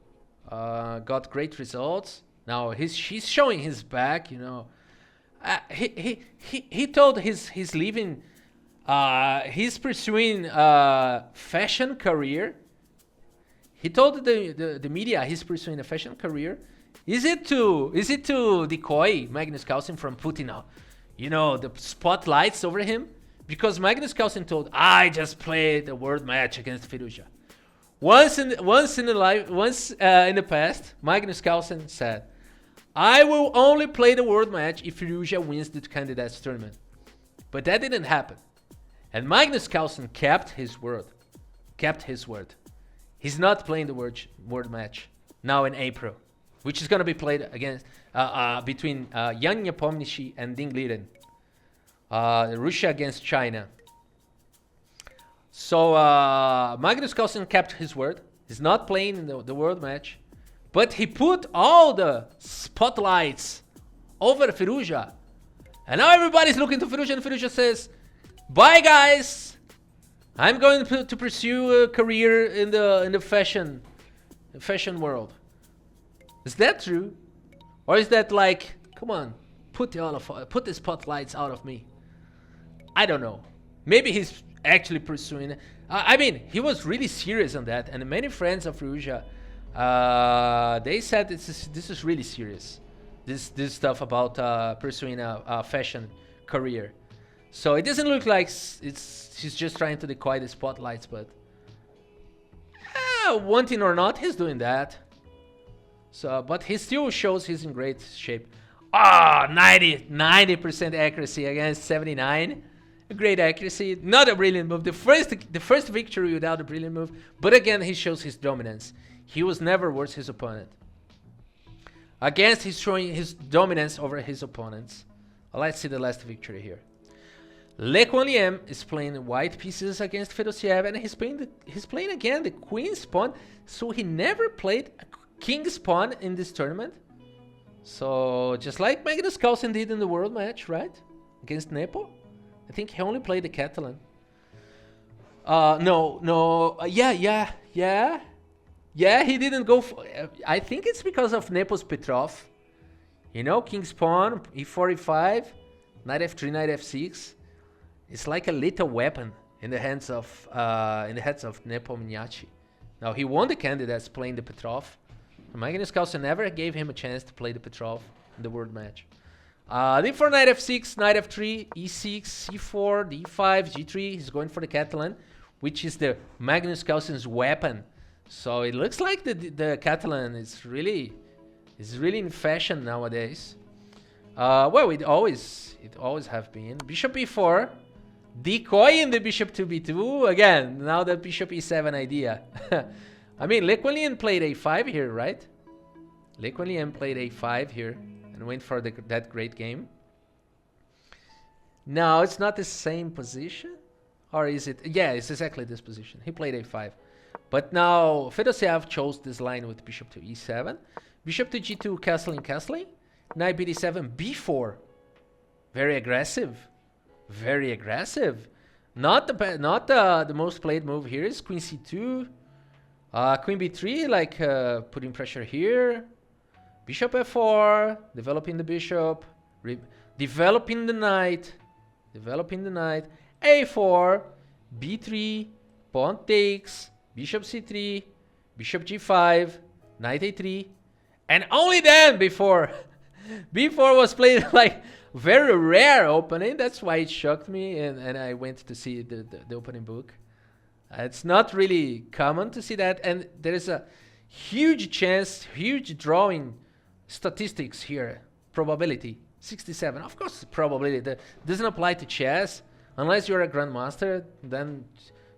Speaker 1: got great results. Now he's showing his back. You know, he told he's leaving. He's pursuing a fashion career. He told the media he's pursuing a fashion career. Is it to decoy Magnus Carlsen from putting the spotlights over him? Because Magnus Carlsen told, I just played a world match against Firouzja. Once in the past, Magnus Carlsen said, I will only play the world match if Firouzja wins the candidates tournament. But that didn't happen. And Magnus Carlsen kept his word. He's not playing the world match now in April, which is going to be played against between Jan Nepomniachtchi and Ding Liren. Russia against China. So Magnus Carlsen kept his word. He's not playing in the world match, but he put all the spotlights over Firouzja. And now everybody's looking to Firouzja, and Firouzja says, bye guys, I'm going to pursue a career in the fashion world. Is that true? Or is that like, come on, put the spotlights out of me? I don't know. Maybe he's actually pursuing it. I mean, he was really serious on that, and many friends of Firouzja, they said this is really serious. This stuff about pursuing a fashion career. So it doesn't look like he's just trying to decoy the spotlights, but wanting or not, he's doing that. So, but he still shows he's in great shape. 90% accuracy against 79. A great accuracy, not a brilliant move. The first victory without a brilliant move, but again he shows his dominance. He was never worse his opponent. Against, he's showing his dominance over his opponents. Let's see the last victory here. Quang Liem is playing white pieces against Fedosiev, and he's playing again the queen's pawn. So he never played a king's pawn in this tournament. So just like Magnus Carlsen did in the world match, right? Against Nepo. I think he only played the Catalan. Yeah, he didn't go for... I think it's because of Nepo's Petrov. You know, king's pawn, e4, e5, knight f3, knight f6. It's like a little weapon in the hands of Nepomniachtchi. Now, he won the candidates playing the Petrov. Magnus Carlsen never gave him a chance to play the Petrov in the world match. d4, knight f6, knight f3, e6, c4, d5, g3. He's going for the Catalan, which is the Magnus Carlsen's weapon. So it looks like the Catalan is really in fashion nowadays. Well, it always have been. Bishop e4, decoying the bishop to b2 again. Now the bishop e7 idea. I mean, Le Quang Liem played a5 here, right? Le Quang Liem played a5 here and went for that great game. No, it's not the same position, or is it? Yeah, it's exactly this position. He played a5, but now Fedosiev chose this line with bishop to e7, bishop to g2, castling, knight bd7, b4. Very aggressive, very aggressive. Not the most played move here is queen c2, queen b3, like putting pressure here. Bishop f4, developing the bishop, developing the knight, a4, b3, pawn takes, bishop c3, bishop g5, knight a3, and only then before was played like very rare opening. That's why it shocked me, and I went to see the opening book. It's not really common to see that, and there is a huge chance, huge drawing statistics here. Probability 67. Of course, probability that doesn't apply to chess unless you're a grandmaster. Then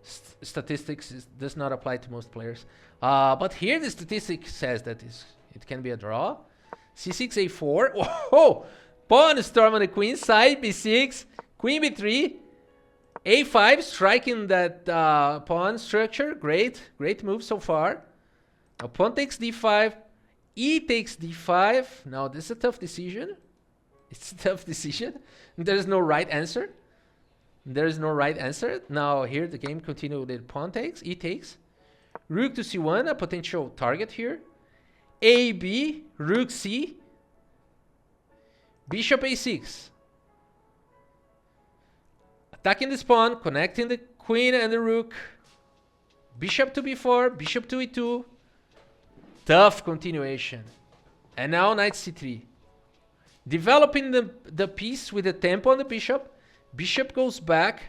Speaker 1: statistics does not apply to most players. But here the statistic says that it can be a draw. c6, a4. Whoa! Pawn storm on the queen side. b6, queen b3, a5, striking that pawn structure. Great move so far. Now pawn takes d5. E takes d5. Now this is a tough decision. It's a tough decision. There is no right answer. Now here the game continues with pawn takes, e takes, rook to c1, a potential target here. A, b, rook c, bishop a6. Attacking this pawn, connecting the queen and the rook. Bishop to b4, bishop to e2. Tough continuation. And now knight c3. Developing the piece with the tempo on the bishop. Bishop goes back.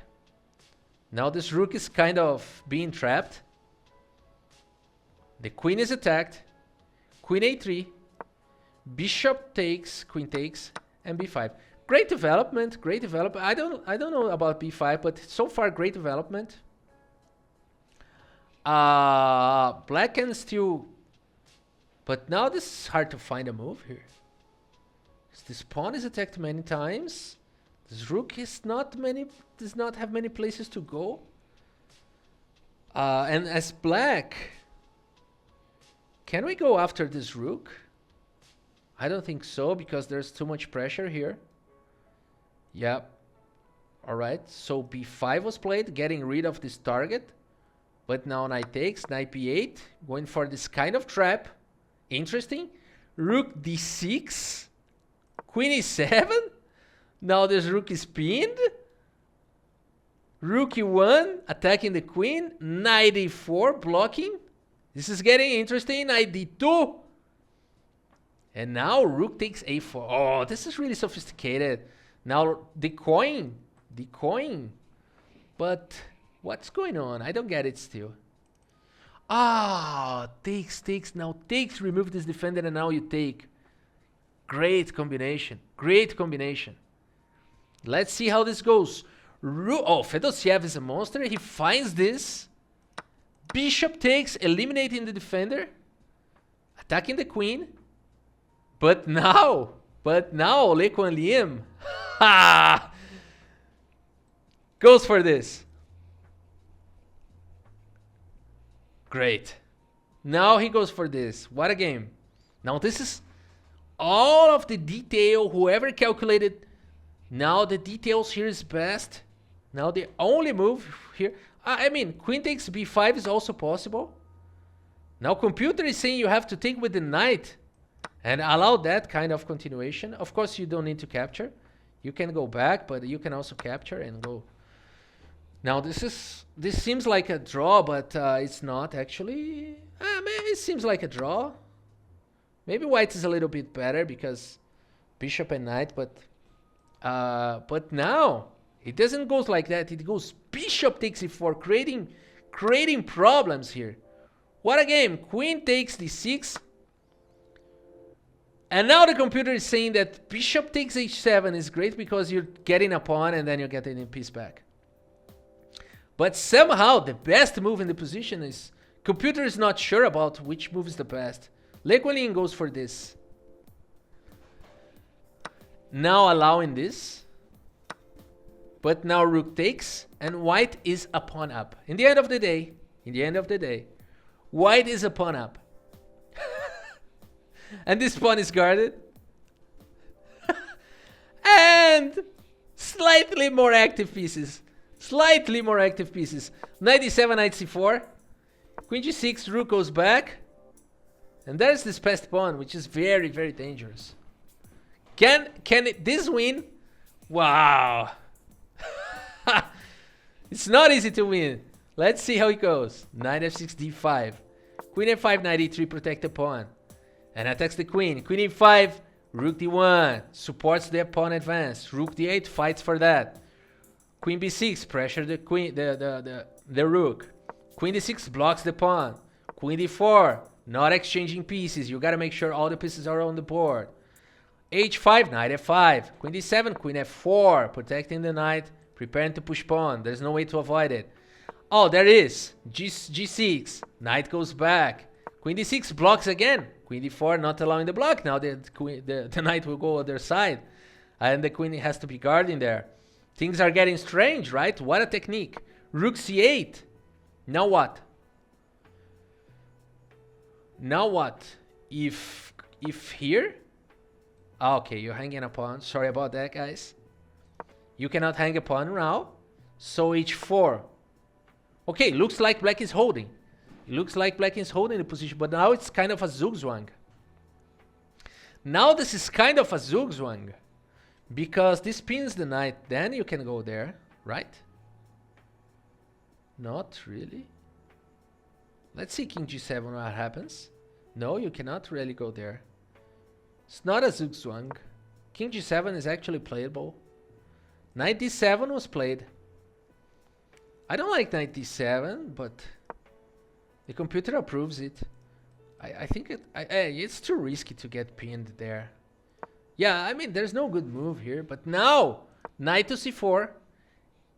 Speaker 1: Now this rook is kind of being trapped. The queen is attacked. Queen a3. Bishop takes, queen takes, and b5. Great development. I don't know about b5, but so far great development. Black can still, but now this is hard to find a move here. This pawn is attacked many times. This rook does not have many places to go. And as black, can we go after this rook? I don't think so, because there's too much pressure here. Yeah. All right. So b5 was played, getting rid of this target. But now knight takes, knight b8, going for this kind of trap. Interesting. Rook d6. Queen e7. Now this rook is pinned. Rook e1, attacking the queen. Knight e4, blocking. This is getting interesting. Knight d2. And now rook takes a4. Oh, this is really sophisticated. Now decoying. But what's going on? I don't get it still. Takes. Now takes, remove this defender, and now you take. Great combination. Let's see how this goes. Fedosiev is a monster. He finds this. Bishop takes, eliminating the defender. Attacking the queen. But now, Le Quang Liem goes for this. Great. Now he goes for this. What a game. Now this is all of the detail, whoever calculated. Now the details here is best. Now the only move here, I mean, queen takes b5 is also possible. Now computer is saying you have to take with the knight and allow that kind of continuation. Of course, you don't need to capture. You can go back, but you can also capture and go. Now this seems like a draw, but it's not actually. Maybe it seems like a draw. Maybe white is a little bit better because bishop and knight, but But now it doesn't go like that. It goes bishop takes e4, creating problems here. What a game! Queen takes d6. And now the computer is saying that bishop takes h7 is great because you're getting a pawn and then you're getting a piece back. But somehow the best move in the position is... Computer is not sure about which move is the best. Quang Liem goes for this. Now allowing this. But now rook takes and white is a pawn up. In the end of the day, white is a pawn up. And this pawn is guarded. And slightly more active pieces. Knight e7, knight c4. Queen g6, rook goes back. And there's this passed pawn, which is very, very dangerous. Can this win? Wow. It's not easy to win. Let's see how it goes. Knight f6, d5. Queen f5, knight e3, protect the pawn. And attacks the queen. Queen e5, rook d1, supports the pawn advance. Rook d8, fights for that. Queen b6, pressure the queen, the rook. Queen d6 blocks the pawn. Queen d4, not exchanging pieces. You gotta make sure all the pieces are on the board. h5, knight f5. Queen d7, queen f4, protecting the knight, preparing to push pawn. There's no way to avoid it. Oh, there is. G6, knight goes back. Queen d6 blocks again. Queen d4 not allowing the block. Now the knight will go other side. And the queen has to be guarding there. Things are getting strange, right? What a technique. Rook c8. Now what? Now what? If here... okay, you're hanging a pawn. Sorry about that, guys. You cannot hang a pawn now. So h4. Okay, looks like black is holding. It looks like black is holding the position, but now it's kind of a zugzwang. Now this is kind of a zugzwang. Because this pins the knight, then you can go there, right? Not really. Let's see king g7 what happens. No, you cannot really go there. It's not a zugzwang. King g7 is actually playable. Knight d7 was played. I don't like knight d7, but the computer approves it. I think it's too risky to get pinned there. Yeah, I mean, there's no good move here. But now, knight to c4.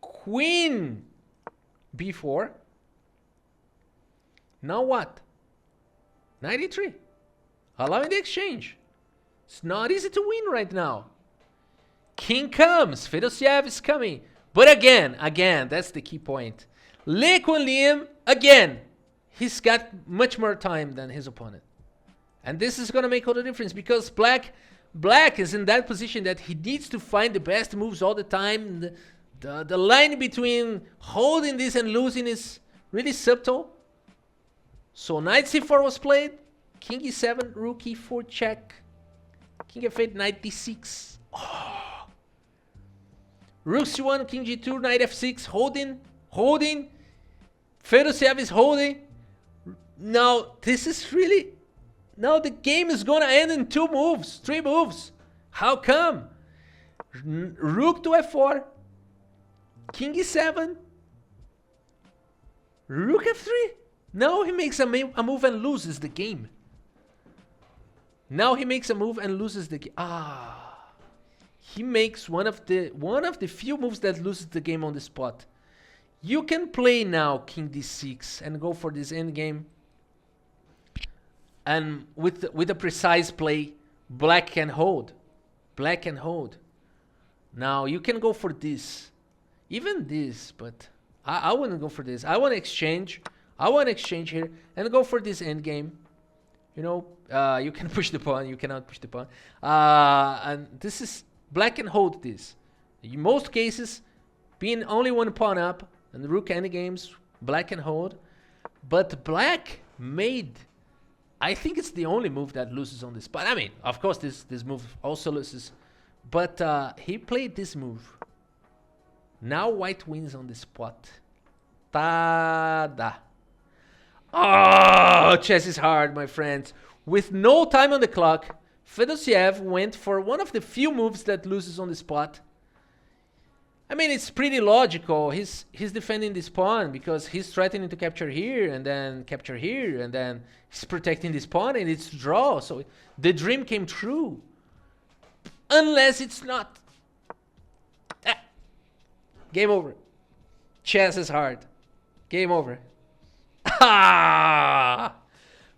Speaker 1: Queen b4. Now what? Knight e3. Allowing the exchange. It's not easy to win right now. King comes. Fedosiev is coming. But again, that's the key point. Quang Liem, again, he's got much more time than his opponent. And this is going to make all the difference because Black is in that position that he needs to find the best moves all the time. The line between holding this and losing is really subtle. So knight c4 was played. King e7, rook e4 check. King f8, knight d6. Oh. Rook c1, king g2, knight f6, holding. Fedosiev is holding. Now, this is really... Now the game is gonna end in 3 moves. How come? Rook to f4. King e7. Rook f3. Now he makes a move and loses the game. He makes one of the few moves that loses the game on the spot. You can play now king d6 and go for this endgame. And with a precise play, black can hold. Now you can go for this, even this, but I wouldn't go for this. I want to exchange here and go for this endgame. You know, you can push the pawn. You cannot push the pawn. And this is black can hold this. In most cases, being only one pawn up and the rook endgames, black can hold. But black made. I think it's the only move that loses on this spot. I mean, of course, this move also loses. But he played this move. Now white wins on the spot. Ta-da. Oh, chess is hard, my friends. With no time on the clock, Fedosiev went for one of the few moves that loses on the spot. I mean, it's pretty logical. He's defending this pawn because he's threatening to capture here and then capture here and then he's protecting this pawn and it's draw. So the dream came true. Unless it's not. Ah. Game over. Chess is hard. Game over. Ah!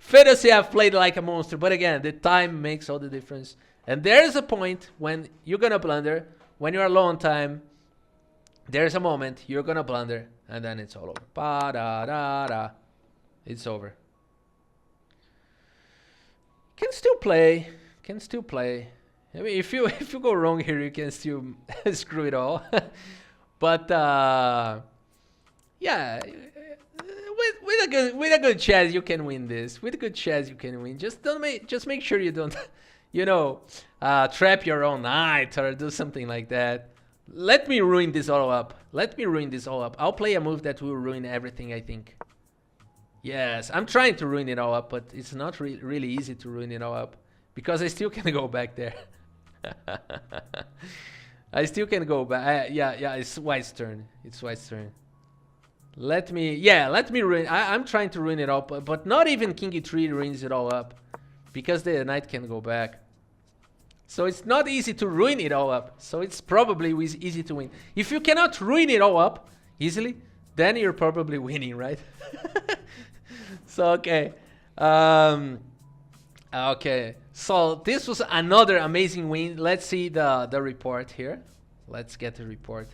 Speaker 1: Fedosiev played like a monster, but again, the time makes all the difference. And there's a point when you're gonna blunder, when you're low on time. There's a moment you're gonna blunder, and then it's all over. Ba da da da. It's over. Can still play. Can still play. I mean, if you go wrong here, you can still screw it all. But yeah, with a good chance you can win this. With a good chance you can win. Just make sure you don't, trap your own knight or do something like that. Let me ruin this all up. Let me ruin this all up. I'll play a move that will ruin everything, I think. Yes, I'm trying to ruin it all up, but it's not really easy to ruin it all up because I still can go back there. I still can go back. Yeah, it's White's turn. It's White's turn. Let me ruin. I'm trying to ruin it all, but not even King E3 ruins it all up because the knight can go back. So it's not easy to ruin it all up. So it's probably easy to win. If you cannot ruin it all up easily, then you're probably winning, right? So, okay. Okay. So this was another amazing win. Let's see the report here. Let's get the report.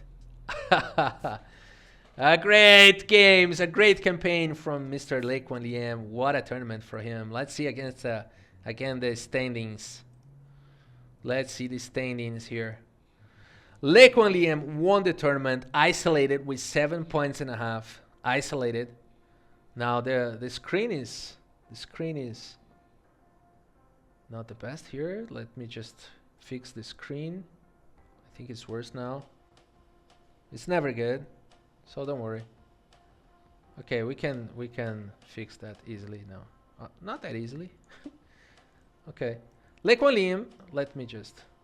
Speaker 1: A great games, a great campaign from Mr. Quang Liem. What a tournament for him. Let's see against again the standings. Let's see the standings here. Quang Liem won the tournament, isolated with 7.5 points. Isolated. Now the screen is not the best here. Let me just fix the screen. I think it's worse now. It's never good, so don't worry. Okay, we can fix that easily now. Not that easily. Okay. Quang Liem,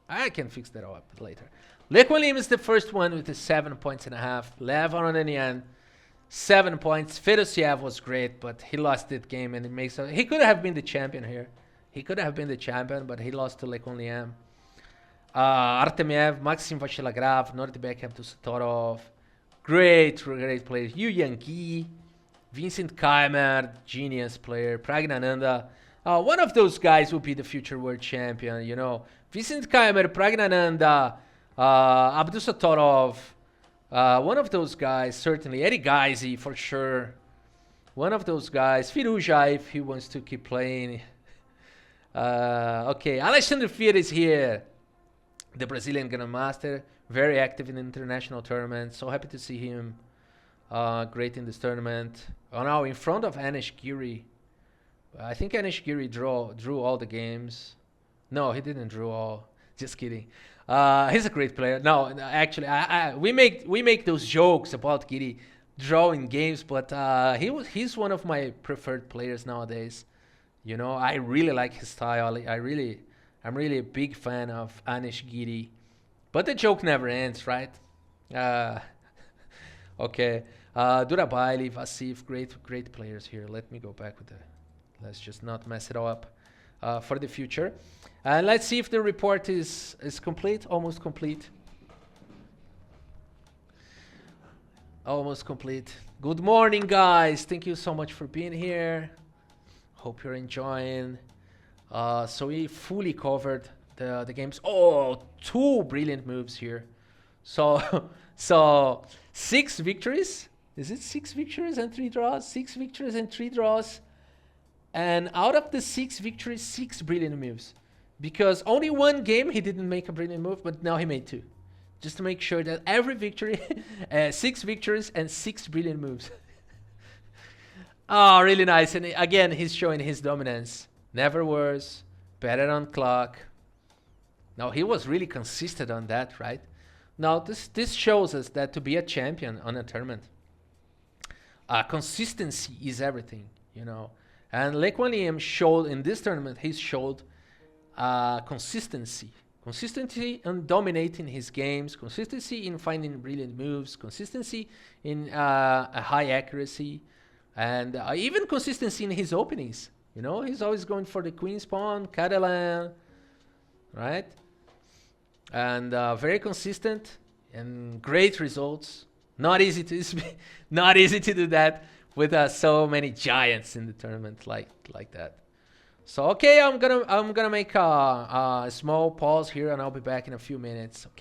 Speaker 1: I can fix that all up later. Quang Liem is the first one with the 7.5 points. Levon on the end, 7 points. Fedosiev was great, but he lost that game and he could have been the champion here. He could have been the champion, but he lost to Quang Liem. Artemiev, Maxim Vachilagrav, Nordbeck, Abdusatorov. Great players. Yu Yanqi, Vincent Keimer, genius player. Pragnananda. One of those guys will be the future world champion, Vincent Keimer, Pragnananda, Abdusatorov. One of those guys, certainly. Eddie Geisy, for sure. One of those guys. Firuja, if he wants to keep playing. Okay, Alexander Fier is here. The Brazilian Grandmaster. Very active in international tournaments. So happy to see him. Great in this tournament. Oh, now in front of Anish Giri. I think Anish Giri drew all the games. No, he didn't draw all. Just kidding. He's a great player. No, actually, we make those jokes about Giri drawing games, but he's one of my preferred players nowadays. I really like his style. I'm really a big fan of Anish Giri. But the joke never ends, right? Okay. Durabaili, Vasif, great players here. Let me go back with the. Let's just not mess it all up for the future. And let's see if the report is complete. Almost complete. Almost complete. Good morning, guys. Thank you so much for being here. Hope you're enjoying. So we fully covered the games. Oh, 2 brilliant moves here. So 6 victories. Is it 6 victories and 3 draws? 6 victories and 3 draws. And out of the 6 victories, 6 brilliant moves. Because only one game he didn't make a brilliant move, but now he made 2. Just to make sure that every victory, 6 victories and 6 brilliant moves. Oh, really nice. And again, he's showing his dominance. Never worse, better on clock. Now, he was really consistent on that, right? Now, this shows us that to be a champion on a tournament, consistency is everything, And Quang Liem showed in this tournament, he showed consistency consistency in dominating his games, consistency in finding brilliant moves, consistency in a high accuracy, and even consistency in his openings. You know, he's always going for the queen's pawn, Catalan, right? And very consistent and great results. Not easy to not easy to do that with so many giants in the tournament like that. So okay, I'm gonna make a small pause here, and I'll be back in a few minutes. Okay.